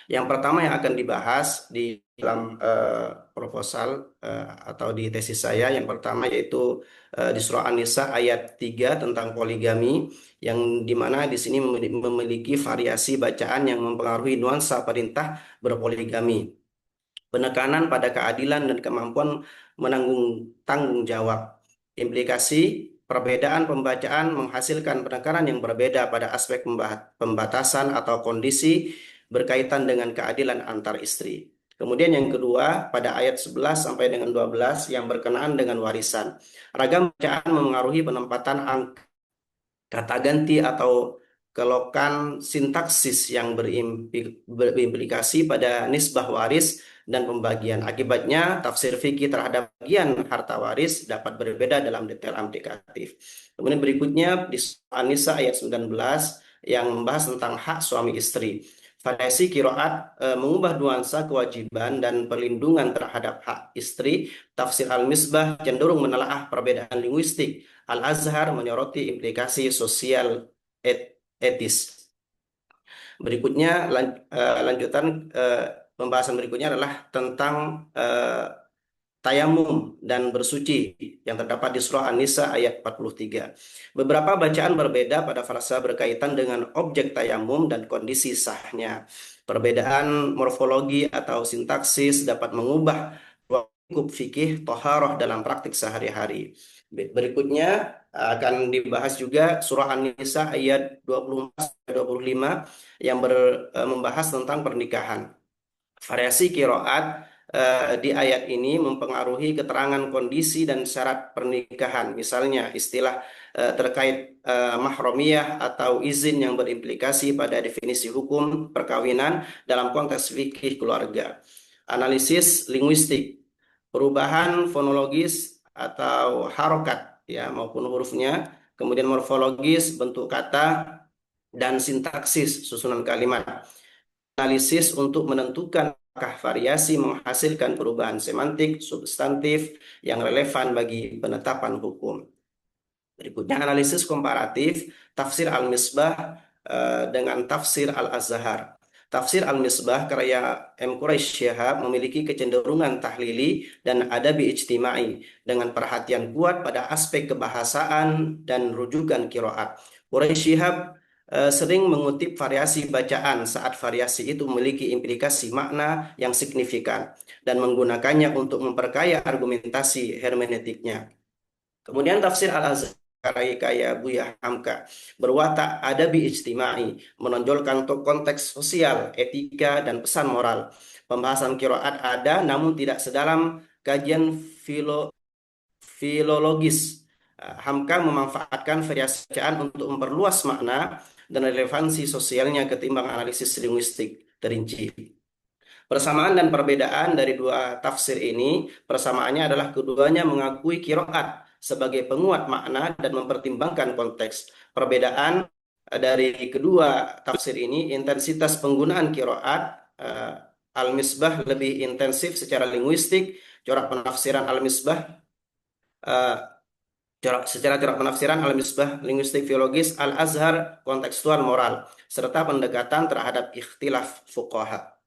Yang pertama yang akan dibahas di dalam proposal atau di tesis saya, yang pertama yaitu di surah An-Nisa ayat 3 tentang poligami, yang dimana di sini memiliki variasi bacaan yang mempengaruhi nuansa perintah berpoligami. Penekanan pada keadilan dan kemampuan menanggung tanggung jawab. Implikasi perbedaan pembacaan menghasilkan penekanan yang berbeda pada aspek pembatasan atau kondisi berkaitan dengan keadilan antar istri. Kemudian yang kedua, pada ayat 11 sampai dengan 12 yang berkenaan dengan warisan. Ragam bacaan memengaruhi penempatan angka, kata ganti atau kelokan sintaksis yang berimplikasi pada nisbah waris dan pembagian. Akibatnya, tafsir fikih terhadap bagian harta waris dapat berbeda dalam detail aplikatif. Kemudian berikutnya di An-Nisa ayat 19 yang membahas tentang hak suami istri. Variasi qiraat mengubah nuansa kewajiban dan perlindungan terhadap hak istri. Tafsir Al-Misbah cenderung menelaah perbedaan linguistik. Al-Azhar menyoroti implikasi sosial etis. Berikutnya lanjutan pembahasan berikutnya adalah tentang tayamum dan bersuci yang terdapat di surah An-Nisa ayat 43. Beberapa bacaan berbeda pada frasa berkaitan dengan objek tayamum dan kondisi sahnya. Perbedaan morfologi atau sintaksis dapat mengubah lingkup fikih toharoh dalam praktik sehari-hari. Berikutnya akan dibahas juga surah An-Nisa ayat 24-25 yang membahas tentang pernikahan. Variasi qiraat di ayat ini mempengaruhi keterangan kondisi dan syarat pernikahan. Misalnya istilah terkait mahromiyah atau izin yang berimplikasi pada definisi hukum perkawinan dalam konteks fikih keluarga. Analisis linguistik, perubahan fonologis atau harokat ya maupun hurufnya, kemudian morfologis, bentuk kata, dan sintaksis susunan kalimat. Analisis untuk menentukan apakah variasi menghasilkan perubahan semantik substantif yang relevan bagi penetapan hukum. Berikutnya analisis komparatif tafsir Al-Misbah dengan tafsir Al-Azhar. Tafsir Al-Misbah karya M. Quraish Shihab memiliki kecenderungan tahlili dan adabi ijtimai dengan perhatian kuat pada aspek kebahasaan dan rujukan qiraat. Quraish Shihab sering mengutip variasi bacaan saat variasi itu memiliki implikasi makna yang signifikan dan menggunakannya untuk memperkaya argumentasi hermeneutiknya. Kemudian tafsir Al-Azhar karya Buya Hamka. Berwatak adabi ijtimai, menonjolkan konteks sosial, etika, dan pesan moral. Pembahasan kiroat ada, namun tidak sedalam kajian filologis. Hamka memanfaatkan variasi bacaan untuk memperluas makna dan relevansi sosialnya ketimbang analisis linguistik terinci. Persamaan dan perbedaan dari dua tafsir ini, persamaannya adalah keduanya mengakui kiroat sebagai penguat makna dan mempertimbangkan konteks. Perbedaan dari kedua tafsir ini, intensitas penggunaan kiroat, Al-Misbah lebih intensif secara linguistik, corak penafsiran Al-Misbah secara corak penafsiran Al-Misbah linguistik filologis, Al-Azhar kontekstual moral, serta pendekatan terhadap ikhtilaf fuqaha.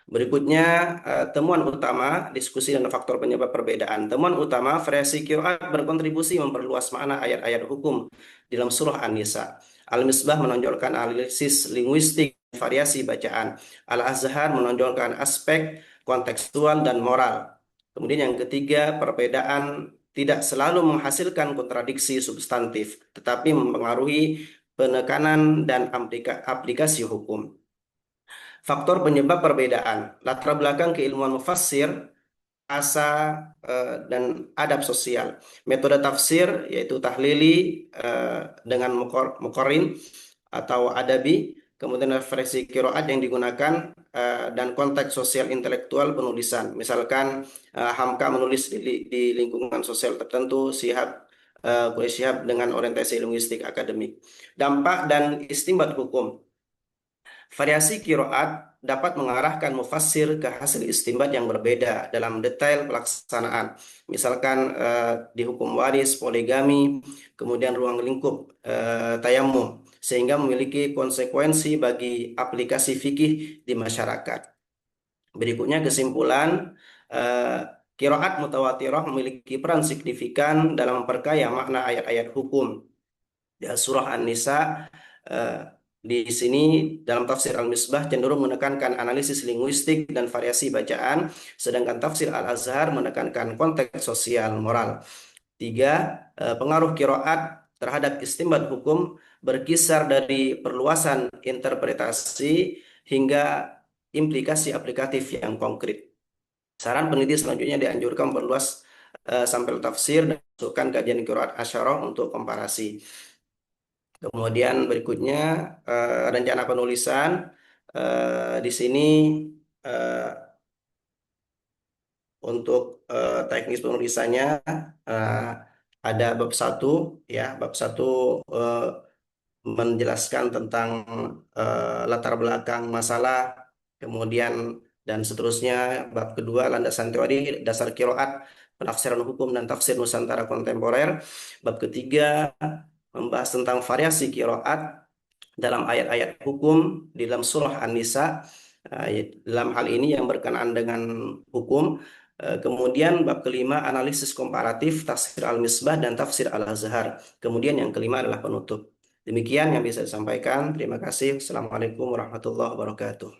Berikutnya, temuan utama, diskusi dan faktor penyebab perbedaan. Temuan utama, variasi qiraat berkontribusi memperluas makna ayat-ayat hukum dalam surah An-Nisa. Al-Misbah menonjolkan analisis linguistik, variasi bacaan. Al-Azhar menonjolkan aspek kontekstual dan moral. Kemudian yang ketiga, perbedaan tidak selalu menghasilkan kontradiksi substantif, tetapi mempengaruhi penekanan dan aplikasi hukum. Faktor penyebab perbedaan, latar belakang keilmuan mufassir, asa dan adab sosial. Metode tafsir yaitu tahlili dengan muqarrin atau adabi, kemudian referensi qiraat yang digunakan dan konteks sosial intelektual penulisan. Misalkan Hamka menulis di lingkungan sosial tertentu, Quraish Shihab dengan orientasi linguistik akademik. Dampak dan istinbat hukum. Variasi kiroat dapat mengarahkan mufassir ke hasil istinbat yang berbeda dalam detail pelaksanaan. Misalkan di hukum waris, poligami, kemudian ruang lingkup tayamum, sehingga memiliki konsekuensi bagi aplikasi fikih di masyarakat. Berikutnya kesimpulan, kiroat mutawatirah memiliki peran signifikan dalam memperkaya makna ayat-ayat hukum. Di surah An-Nisa, di sini dalam tafsir Al-Misbah cenderung menekankan analisis linguistik dan variasi bacaan, sedangkan tafsir Al-Azhar menekankan konteks sosial moral. 3. Pengaruh kiroat terhadap istinbat hukum berkisar dari perluasan interpretasi hingga implikasi aplikatif yang konkret. Saran peneliti selanjutnya dianjurkan memperluas sampel tafsir dan masukkan kajian kiroat asyarah untuk komparasi. Kemudian berikutnya rencana penulisan di sini untuk teknis penulisannya ada bab 1 ya, bab 1 menjelaskan tentang latar belakang masalah, kemudian dan seterusnya. Bab kedua landasan teori, dasar kiroat, penafsiran hukum dan tafsir Nusantara kontemporer. Bab ketiga membahas tentang variasi kiroat dalam ayat-ayat hukum di dalam surah An-Nisa, dalam hal ini yang berkenaan dengan hukum. Kemudian bab kelima analisis komparatif tafsir Al-Misbah dan tafsir Al-Azhar. Kemudian yang kelima adalah penutup. Demikian yang bisa disampaikan. Terima kasih. Assalamualaikum warahmatullahi wabarakatuh.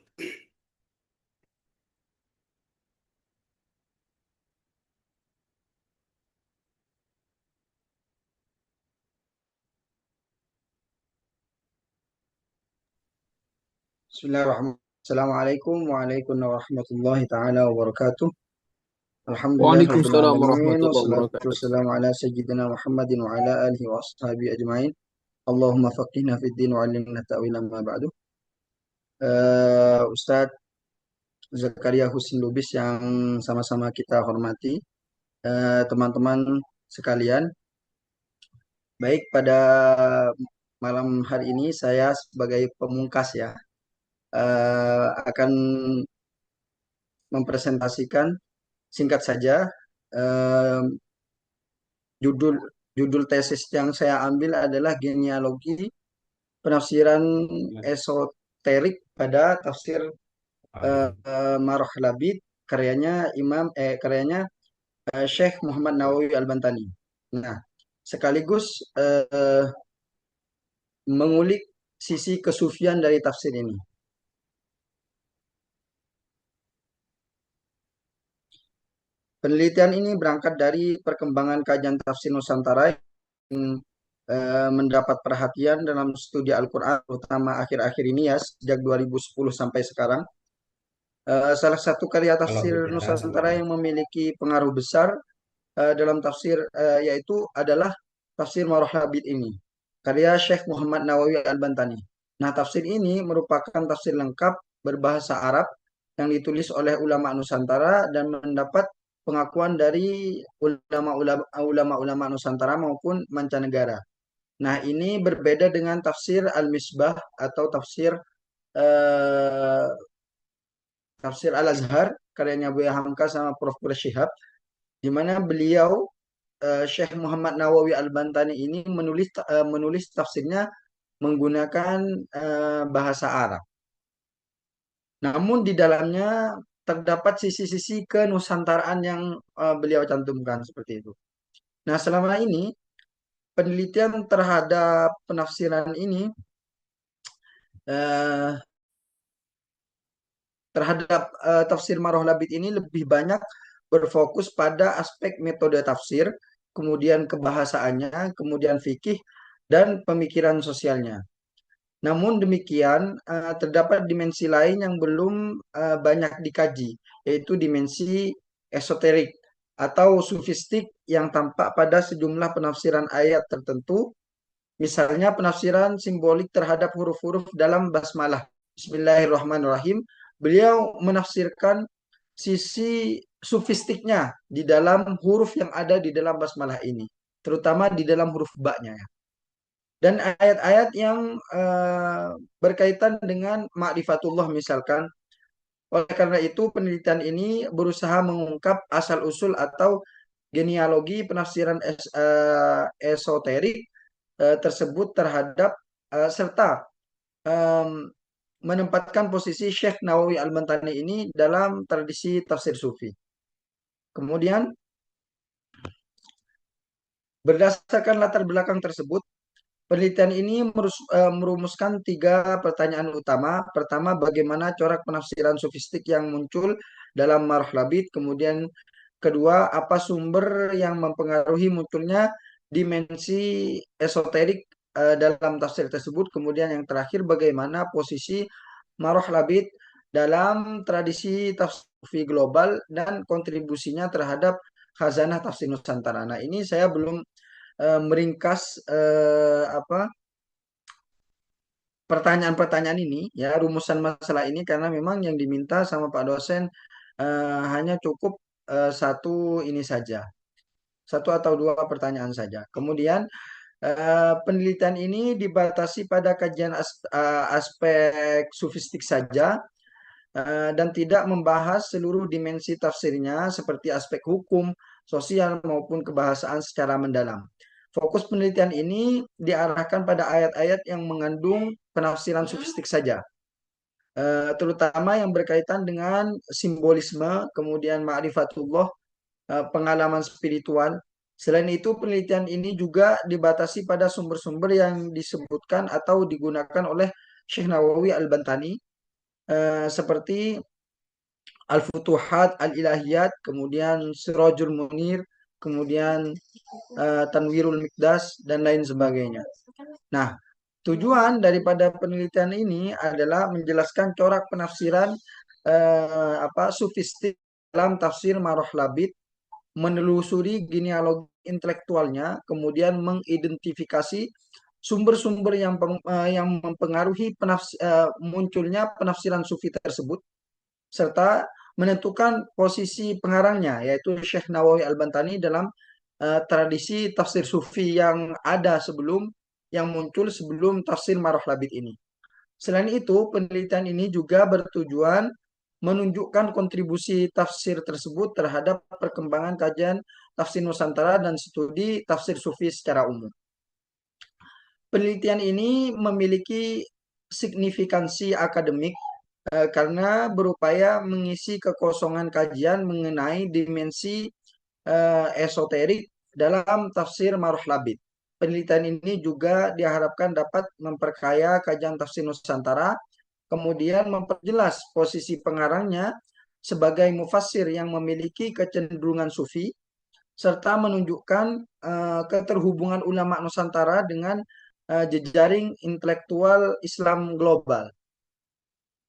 Bismillahirrahmanirrahim. Assalamualaikum warahmatullahi taala wabarakatuh. Alhamdulillah rabbil Waalaikumsalam alamin warahmatullahi wassalatu wabarakatuh. wassalamu ala sayyidina Muhammadin wa ala alihi wa ashabihi ajmain. Allahumma faqihna fid din wa 'allimna ta'wila ma ba'du. Ustadz Zakaria Husin Lubis yang sama-sama kita hormati, teman-teman sekalian. Baik, pada malam hari ini saya sebagai pemungkas ya akan mempresentasikan singkat saja judul judul tesis yang saya ambil adalah genealogi penafsiran esoterik pada tafsir Marah Labid, karyanya Syekh Muhammad Nawawi Al-Bantani. Nah, sekaligus mengulik sisi kesufian dari tafsir ini. Penelitian ini berangkat dari perkembangan kajian tafsir Nusantara mendapat perhatian dalam studi Al-Quran, terutama akhir-akhir ini ya, sejak 2010 sampai sekarang. Salah satu karya Kalau tafsir bicara Nusantara sebenarnya. yang memiliki pengaruh besar dalam tafsir yaitu adalah tafsir Marah Labid ini, karya Syekh Muhammad Nawawi Al-Bantani. Nah, tafsir ini merupakan tafsir lengkap berbahasa Arab yang ditulis oleh ulama Nusantara dan mendapat pengakuan dari ulama-ulama Nusantara maupun mancanegara. Nah, ini berbeda dengan tafsir Al-Misbah atau eh, tafsir Al-Azhar karyanya Buya Hamka sama Prof. Syihab, di mana beliau Syekh Muhammad Nawawi Al-Bantani ini menulis tafsirnya menggunakan bahasa Arab. Namun di dalamnya terdapat sisi-sisi kenusantaraan yang beliau cantumkan seperti itu. Nah, selama ini penelitian terhadap penafsiran ini eh, terhadap tafsir Marah Labid ini lebih banyak berfokus pada aspek metode tafsir, kemudian kebahasaannya, kemudian fikih, dan pemikiran sosialnya. Namun demikian, terdapat dimensi lain yang belum banyak dikaji, yaitu dimensi esoterik atau sufistik yang tampak pada sejumlah penafsiran ayat tertentu, misalnya penafsiran simbolik terhadap huruf-huruf dalam basmalah. Bismillahirrahmanirrahim. Beliau menafsirkan sisi sufistiknya di dalam huruf yang ada di dalam basmalah ini, terutama di dalam huruf ba-nya ya. Dan ayat-ayat yang berkaitan dengan ma'rifatullah misalkan. Oleh karena itu penelitian ini berusaha mengungkap asal-usul atau genealogi penafsiran esoterik tersebut terhadap serta menempatkan posisi Syekh Nawawi Al-Bantani ini dalam tradisi tafsir sufi. Kemudian berdasarkan latar belakang tersebut, penelitian ini merumuskan 3 pertanyaan utama. Pertama, bagaimana corak penafsiran sufistik yang muncul dalam Marah Labid. Kemudian kedua, apa sumber yang mempengaruhi munculnya dimensi esoterik dalam tafsir tersebut. Kemudian yang terakhir, bagaimana posisi Marah Labid dalam tradisi tafsir global dan kontribusinya terhadap khazanah tafsir Nusantara. Nah, ini saya belum meringkas pertanyaan-pertanyaan ini ya, rumusan masalah ini, karena memang yang diminta sama Pak dosen hanya cukup satu ini saja, 1 atau 2 pertanyaan saja. Kemudian penelitian ini dibatasi pada kajian aspek sufistik saja dan tidak membahas seluruh dimensi tafsirnya seperti aspek hukum, sosial maupun kebahasaan secara mendalam. Fokus penelitian ini diarahkan pada ayat-ayat yang mengandung penafsiran sufistik saja, terutama yang berkaitan dengan simbolisme, kemudian ma'rifatullah, pengalaman spiritual. Selain itu, penelitian ini juga dibatasi pada sumber-sumber yang disebutkan atau digunakan oleh Syekh Nawawi Al-Bantani, seperti Al-Futuhat, Al-Ilahiyat, kemudian Sirajul Munir, kemudian Tanwirul Mikdas, dan lain sebagainya. Nah, tujuan daripada penelitian ini adalah menjelaskan corak penafsiran sufistik dalam tafsir Marah Labid, menelusuri genealogi intelektualnya, kemudian mengidentifikasi sumber-sumber yang mempengaruhi munculnya penafsiran sufi tersebut, serta menentukan posisi pengarangnya, yaitu Syekh Nawawi Al-Bantani dalam tradisi tafsir sufi yang ada yang muncul sebelum tafsir Marah Labid ini. Selain itu, penelitian ini juga bertujuan menunjukkan kontribusi tafsir tersebut terhadap perkembangan kajian tafsir Nusantara dan studi tafsir sufi secara umum. Penelitian ini memiliki signifikansi akademik karena berupaya mengisi kekosongan kajian mengenai dimensi esoterik dalam tafsir Marah Labid. Penelitian ini juga diharapkan dapat memperkaya kajian tafsir Nusantara, kemudian memperjelas posisi pengarangnya sebagai mufassir yang memiliki kecenderungan sufi, serta menunjukkan keterhubungan ulama Nusantara dengan jejaring intelektual Islam global.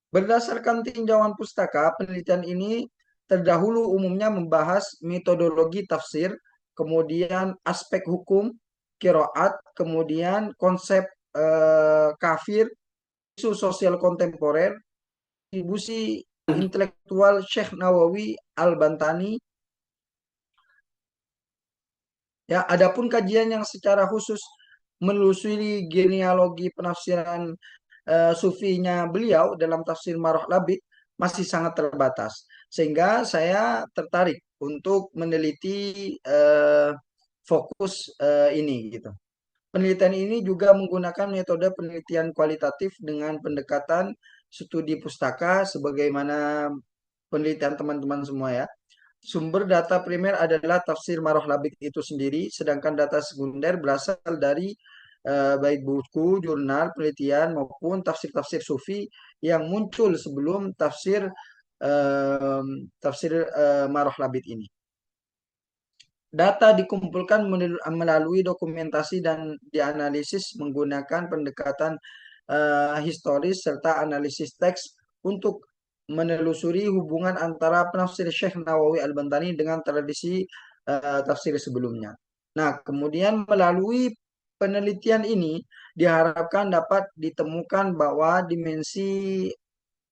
Berdasarkan tinjauan pustaka, penelitian ini terdahulu umumnya membahas metodologi tafsir, kemudian aspek hukum, qiraat, kemudian konsep kafir, isu sosial kontemporer, kontribusi intelektual Syekh Nawawi Al-Bantani. Ya, adapun kajian yang secara khusus menelusuri genealogi penafsiran sufinya beliau dalam tafsir Marah Labid masih sangat terbatas. Sehingga saya tertarik untuk meneliti fokus ini gitu. Penelitian ini juga menggunakan metode penelitian kualitatif dengan pendekatan studi pustaka sebagaimana penelitian teman-teman semua ya. Sumber data primer adalah tafsir Marah Labid itu sendiri, sedangkan data sekunder berasal dari baik buku, jurnal, penelitian maupun tafsir-tafsir sufi yang muncul sebelum tafsir Marah Labid ini. Data dikumpulkan melalui dokumentasi dan dianalisis menggunakan pendekatan historis serta analisis teks untuk menelusuri hubungan antara penafsir Syekh Nawawi Al-Bantani dengan tradisi tafsir sebelumnya. Nah, kemudian melalui penelitian ini diharapkan dapat ditemukan bahwa dimensi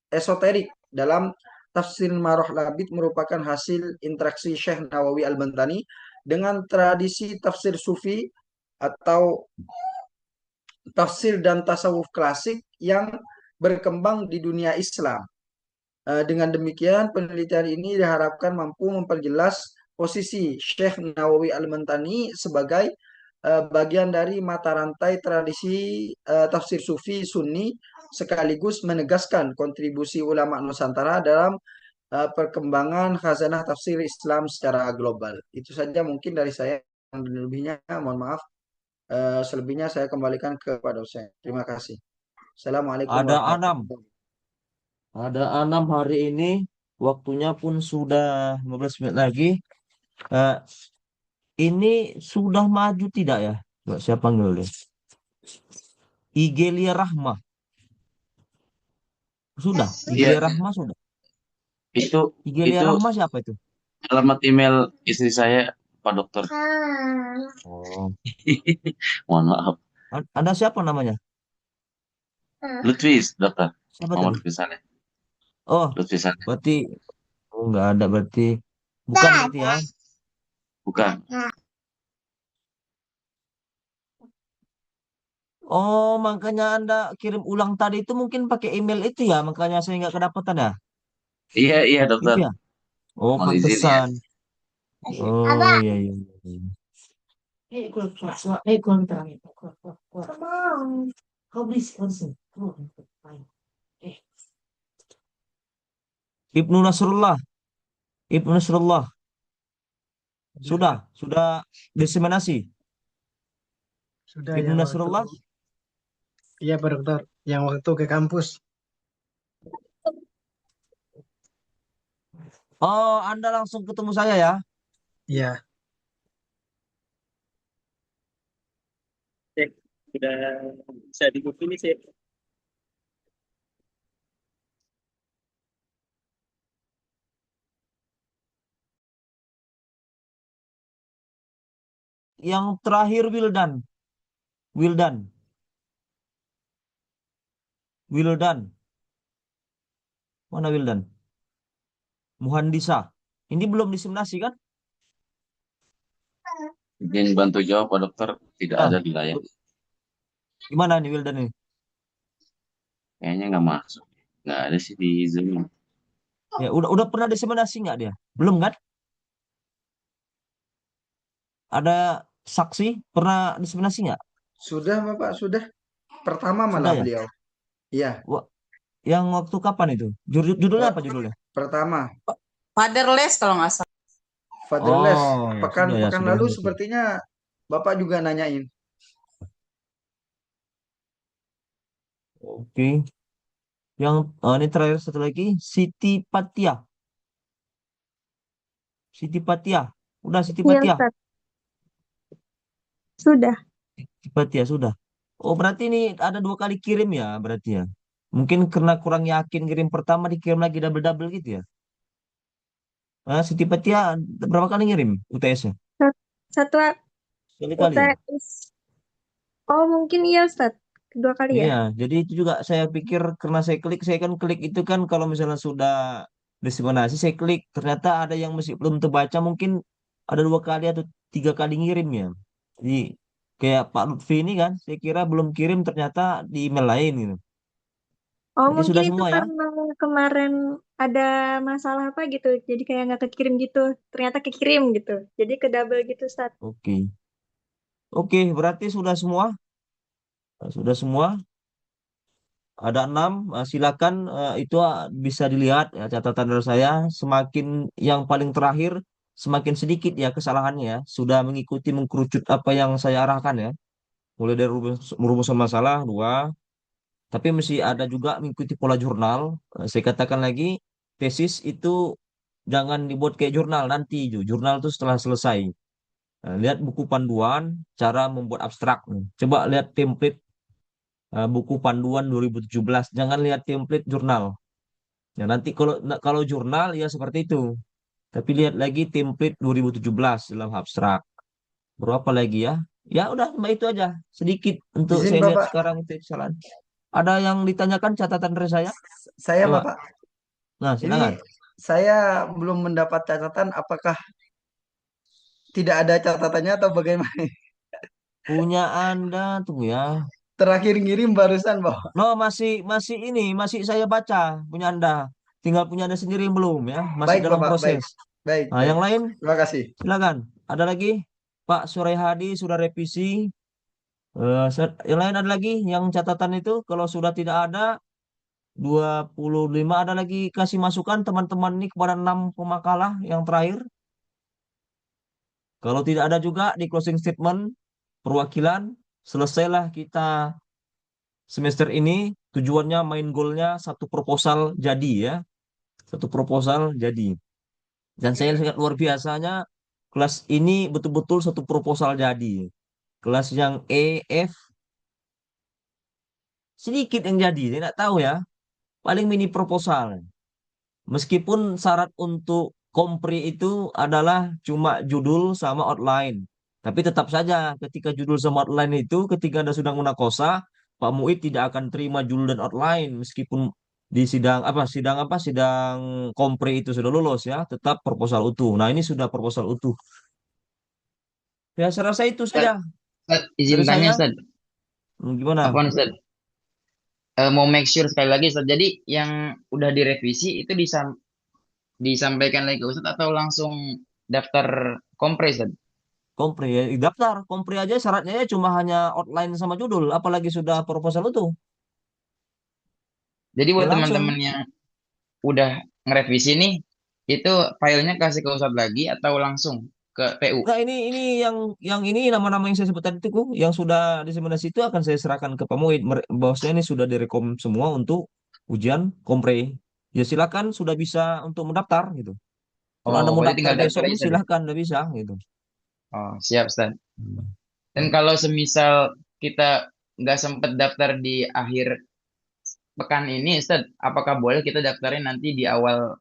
esoterik dalam tafsir Marah Labid merupakan hasil interaksi Syekh Nawawi Al-Bantani dengan tradisi tafsir sufi atau tafsir dan tasawuf klasik yang berkembang di dunia Islam. Dengan demikian, penelitian ini diharapkan mampu memperjelas posisi Syekh Nawawi Al-Bantani sebagai bagian dari mata rantai tradisi tafsir sufi sunni sekaligus menegaskan kontribusi ulama Nusantara dalam perkembangan khazanah tafsir Islam secara global. Itu saja mungkin dari saya. Yang lebihnya mohon maaf. Selebihnya saya kembalikan ke Pak dosen. Terima kasih. Assalamualaikum Ada warahmatullahi 6. wabarakatuh. Ada 6 hari ini. Waktunya pun sudah 15 menit lagi. Eh, ini sudah maju tidak ya? Nggak, siapa panggil dia? Igelia Rahma. Sudah. Iya, Igelia Rahma sudah. itu Igelia itu Rahma siapa itu? alamat email istri saya, Pak Dokter. Oh. Mohon maaf. Anda siapa namanya? Lutfi, Dokter. Siapa Muhammad tadi? Lutfi Saleh. Oh, Lutfi Saleh. berarti nggak ada berarti. Bukan berarti ya. Bukan. Oh, makanya Anda kirim ulang tadi itu mungkin pakai email itu ya, makanya saya nggak kedapatan ya. Iya, iya, Itu Dokter. ya. Oh, Mohon izin ya. pantesan. Oh, iya iya. Iya. Ibnu Nasrullah, Ibnu Nasrullah sudah diseminasi. Sudah Ibnu yang Nasrullah. waktu, iya Pak Dokter, yang waktu ke kampus. Oh, Anda langsung ketemu saya ya. Iya, Sudah bisa dibuka ini sih. Yang terakhir Wildan. Wildan. Wildan. Mana Wildan? Muhandisa. Ini belum diseminasi kan? Izin bantu jawab, Pak Dokter. Tidak Ah, ada di layar. gimana nih Wildan ini? Kayaknya nggak masuk. Nggak ada sih di Zoom. Ya, udah pernah diseminasi nggak dia? Belum kan? Ada saksi pernah diseminasi nggak? Sudah Bapak, sudah. Pertama Sudah malah ya? beliau. Iya, Wah, yang waktu kapan itu? Judulnya apa judulnya? pertama. Fatherless kalau nggak salah. Fatherless. Oh, Pekan sudah ya, pekan sudah lalu ingat ya. sepertinya Bapak juga nanyain. Oke. Yang ini terakhir satu lagi, Siti Patia. Siti Patia. Udah Siti Iya, Fathia? Ustaz. Sudah. Siti Fathia sudah. Oh, berarti ini ada 2 kali kirim ya, berarti ya. Mungkin karena kurang yakin kirim pertama dikirim lagi double-double gitu ya. Siti Fathia berapa kali ngirim UTS-nya? Satu Kali-kali ya? UTS. Oh, mungkin iya, Ustaz. Kedua kali ya? Iya, jadi itu juga saya pikir karena saya kan klik itu kan kalau misalnya sudah diseminasi saya klik ternyata ada yang masih belum terbaca mungkin ada 2 kali atau 3 kali ngirim ya. Jadi kayak Pak Lutfi ini kan saya kira belum kirim ternyata di email lain gitu. Oh, Jadi mungkin sudah itu semua ya? karena kemarin ada masalah apa gitu. Jadi kayak nggak kekirim gitu. Ternyata kekirim gitu. Jadi ke double gitu, Ustaz. Oke. Oke, berarti sudah semua? Sudah semua? Ada 6, silakan itu bisa dilihat ya, catatan dari saya. Semakin yang paling terakhir, semakin sedikit ya kesalahannya ya. Sudah mengikuti mengkerucut apa yang saya arahkan ya. Mulai dari merumuskan masalah, 2. Tapi mesti ada juga mengikuti pola jurnal. Saya katakan lagi, tesis itu jangan dibuat kayak jurnal nanti. Jurnal itu setelah selesai. Lihat buku panduan, cara membuat abstrak. Coba lihat template buku panduan 2017. Jangan lihat template jurnal. Ya, nanti kalau jurnal ya seperti itu. Tapi lihat lagi template 2017 dalam abstrak. Berapa lagi ya? Ya udah cuma itu aja. Sedikit untuk Izin saya lihat Bapak, sekarang itu kesalahan. Ada yang ditanyakan catatan dari saya? saya Coba. Bapak, Nah, ini silakan. saya belum mendapat catatan apakah tidak ada catatannya atau bagaimana? Punya Anda tunggu ya. Terakhir ngirim barusan, Bapak. No, masih masih ini, masih saya baca punya Anda. Tinggal punya Anda sendiri yang belum ya, masih Baik, dalam Bapak, baik. proses. Baik, Nah, baik. yang lain Terima kasih. silakan. Ada lagi? Pak Surehadi sudah revisi. Yang lain ada lagi yang catatan itu kalau sudah tidak ada 25 ada lagi kasih masukan teman-teman ini kepada 6 pemakalah yang terakhir. Kalau tidak ada juga di closing statement perwakilan selesailah kita semester ini tujuannya main goalnya satu proposal jadi ya. Satu proposal jadi. Dan saya lihat luar biasanya kelas ini betul-betul satu proposal jadi. Kelas yang E, F sedikit yang jadi. Saya tidak tahu ya. Paling mini proposal. Meskipun syarat untuk kompre itu adalah cuma judul sama outline. Tapi tetap saja ketika judul sama outline itu ketika Anda sudah munakosa, Pak Muid tidak akan terima judul dan outline meskipun di sidang kompre itu sudah lulus ya, tetap proposal utuh. Nah, ini sudah proposal utuh. Ya, saya rasa itu Ustaz, saja Ustaz, izin dari tanya saya. Ustaz. Gimana? Apa Ustaz? Mau make sure sekali lagi Ustaz. Jadi yang udah direvisi itu disampaikan lagi ke Ustaz atau langsung daftar kompres Ustaz? Kompre ya, daftar. Kompre aja syaratnya ya cuma hanya outline sama judul, apalagi sudah proposal utuh. Jadi Ya buat langsung. teman-teman yang udah ngerevisi nih, itu filenya kasih ke Ustaz lagi atau langsung ke PU? Nah, ini yang ini nama-nama yang saya sebut tadi itu yang sudah diseminasi itu akan saya serahkan ke Pak Muid. Bahwasanya ini sudah direkom semua untuk ujian kompre. Ya silakan sudah bisa untuk mendaftar gitu. Kalau Anda Oh, mau berarti daftar tinggal daftar besok aja ini Ustaz ya? silahkan udah bisa gitu. Oh, siap Ustaz. Dan kalau semisal kita nggak sempet daftar di akhir pekan ini Ustaz, apakah boleh kita daftarin nanti di awal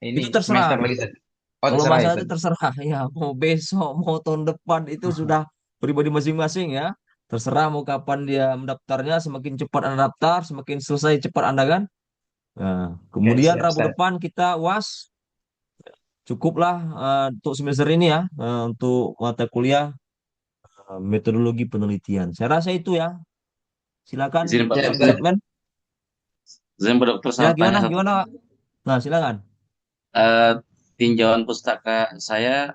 Itu ini semester terserah. lagi Ustaz? Oh, Kalau terserah ya masalah itu Ustaz. terserah ya mau besok mau tahun depan itu sudah pribadi masing-masing ya. Terserah mau kapan dia mendaftarnya, semakin cepat Anda daftar, semakin selesai cepat Anda kan. Nah, Oke, kemudian siap Rabu Ustaz. depan kita UAS. Cukuplah untuk semester ini ya untuk mata kuliah metodologi penelitian. Saya rasa itu ya. Silakan Izin Pak Siap closing Dokter, Ustaz. statement. izin Pak Dokter Ya saya tanya gimana satu. gimana Pak? Nah silakan. Eh, Tinjauan pustaka saya,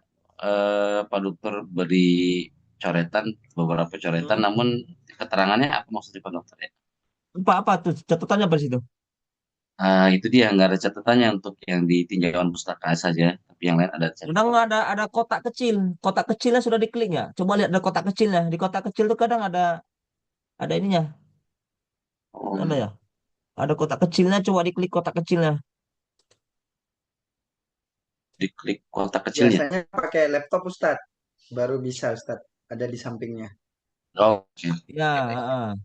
Pak Dokter beri coretan, beberapa coretan, namun keterangannya apa maksudnya Pak Dokter ya? Apa tuh catatannya apa di situ? Itu dia nggak ada catatannya untuk yang di tinjauan pustaka saja, tapi yang lain ada Kadang catatan. ada kotak kecil. Kotak kecilnya sudah diklik ya. Coba lihat ada kotak kecilnya. Di kotak kecil tuh kadang ada ininya. Oh, Ada ya? Ada kotak kecilnya, coba diklik kotak kecilnya. Diklik kotak kecilnya. Biasanya pakai laptop Ustadz, baru bisa Ustadz. Ada di sampingnya. Oh, oke. Ya,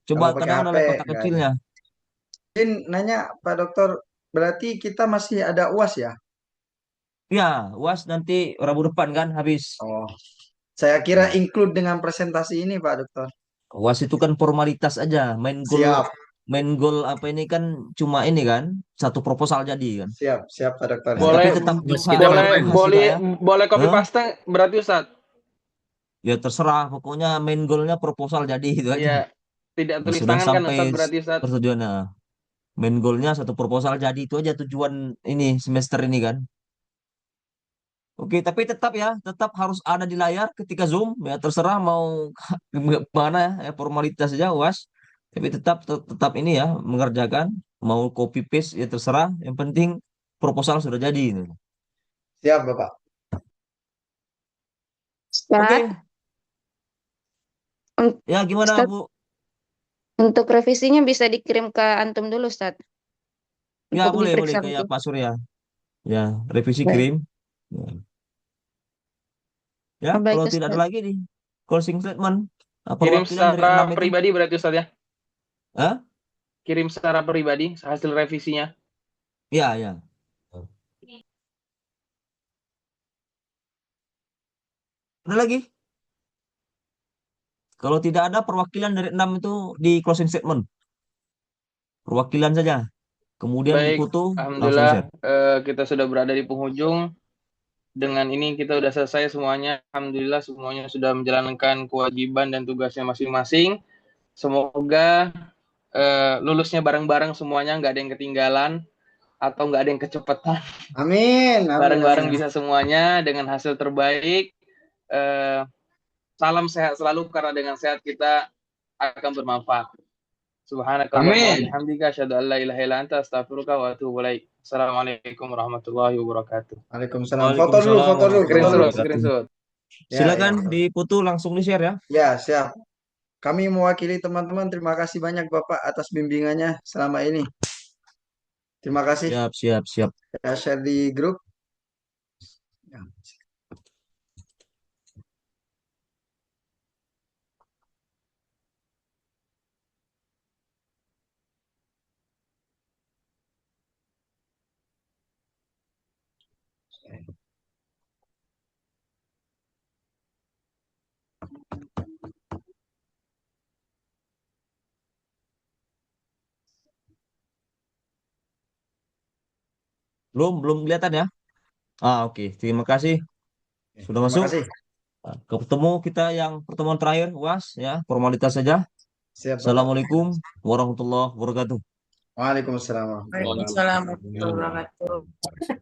coba Kalau pakai kadang HP ada kotak nggak ada. kecilnya. Mungkin nanya Pak Dokter, berarti kita masih ada UAS ya? Ya, UAS nanti Rabu depan kan habis. Oh, saya kira include dengan presentasi ini Pak Dokter. UAS itu kan formalitas aja. Siap, Main goal apa ini kan cuma ini kan satu proposal jadi kan. siap Pak Dokter. Nah, tapi tetap Boleh copy Hah? paste berarti Ustaz? Ya terserah, pokoknya main goalnya proposal jadi itu aja. Iya, tidak tulis Sudah tangan kan sampai Ustaz berarti Ustaz? persetujuannya. Main goalnya satu proposal jadi itu aja tujuan ini semester ini kan. Oke, tapi tetap harus ada di layar ketika Zoom ya terserah mau mana ya formalitas saja UAS. Tapi tetap ini ya mengerjakan mau copy paste ya terserah, yang penting proposal sudah jadi ini. Siap Bapak. Oke. Ustaz, Ya gimana Ustaz, Bu? untuk revisinya bisa dikirim ke antum dulu, Ustaz, Ya untuk boleh diperiksa kayak nanti. Pak Surya. Ya, revisi Baik. kirim. Ya, ya Baik, kalau tidak ada Ustaz. lagi nih closing statement. Kirim Perwakilan dari secara 6 itu. pribadi berarti Ustaz ya? Hah? Kirim secara pribadi hasil revisinya. Ya. Ada lagi? Kalau tidak ada perwakilan dari 6 itu di closing statement. Perwakilan saja. Kemudian Baik, difoto langsung alhamdulillah share. kita sudah berada di penghujung. Dengan ini kita sudah selesai semuanya. Alhamdulillah semuanya sudah menjalankan kewajiban dan tugasnya masing-masing. Semoga lulusnya bareng-bareng semuanya, nggak ada yang ketinggalan atau nggak ada yang kecepatan. Amin. Bareng-bareng bisa semuanya dengan hasil terbaik. Salam sehat selalu karena dengan sehat kita akan bermanfaat. Subhanakallahumma wa bihamdika asyhadu an la ilaha illa anta astaghfiruka wa atubu ilaik. Assalamualaikum warahmatullahi wabarakatuh. Waalaikumsalam. Foto dulu. Screenshot. Silakan difoto langsung di-share ya. Ya, siap. Kami mewakili teman-teman, terima kasih banyak Bapak atas bimbingannya selama ini. Terima kasih. Siap. Ya, share di grup. Ya. Belum kelihatan ya? Oke. Terima kasih. Sudah Terima masuk. kasih. Ketemu kita yang pertemuan terakhir, UAS ya, formalitas saja. Siap, Bapak. Assalamualaikum warahmatullahi wabarakatuh. Waalaikumsalam warahmatullahi wabarakatuh. Waalaikumsalam warahmatullahi wabarakatuh.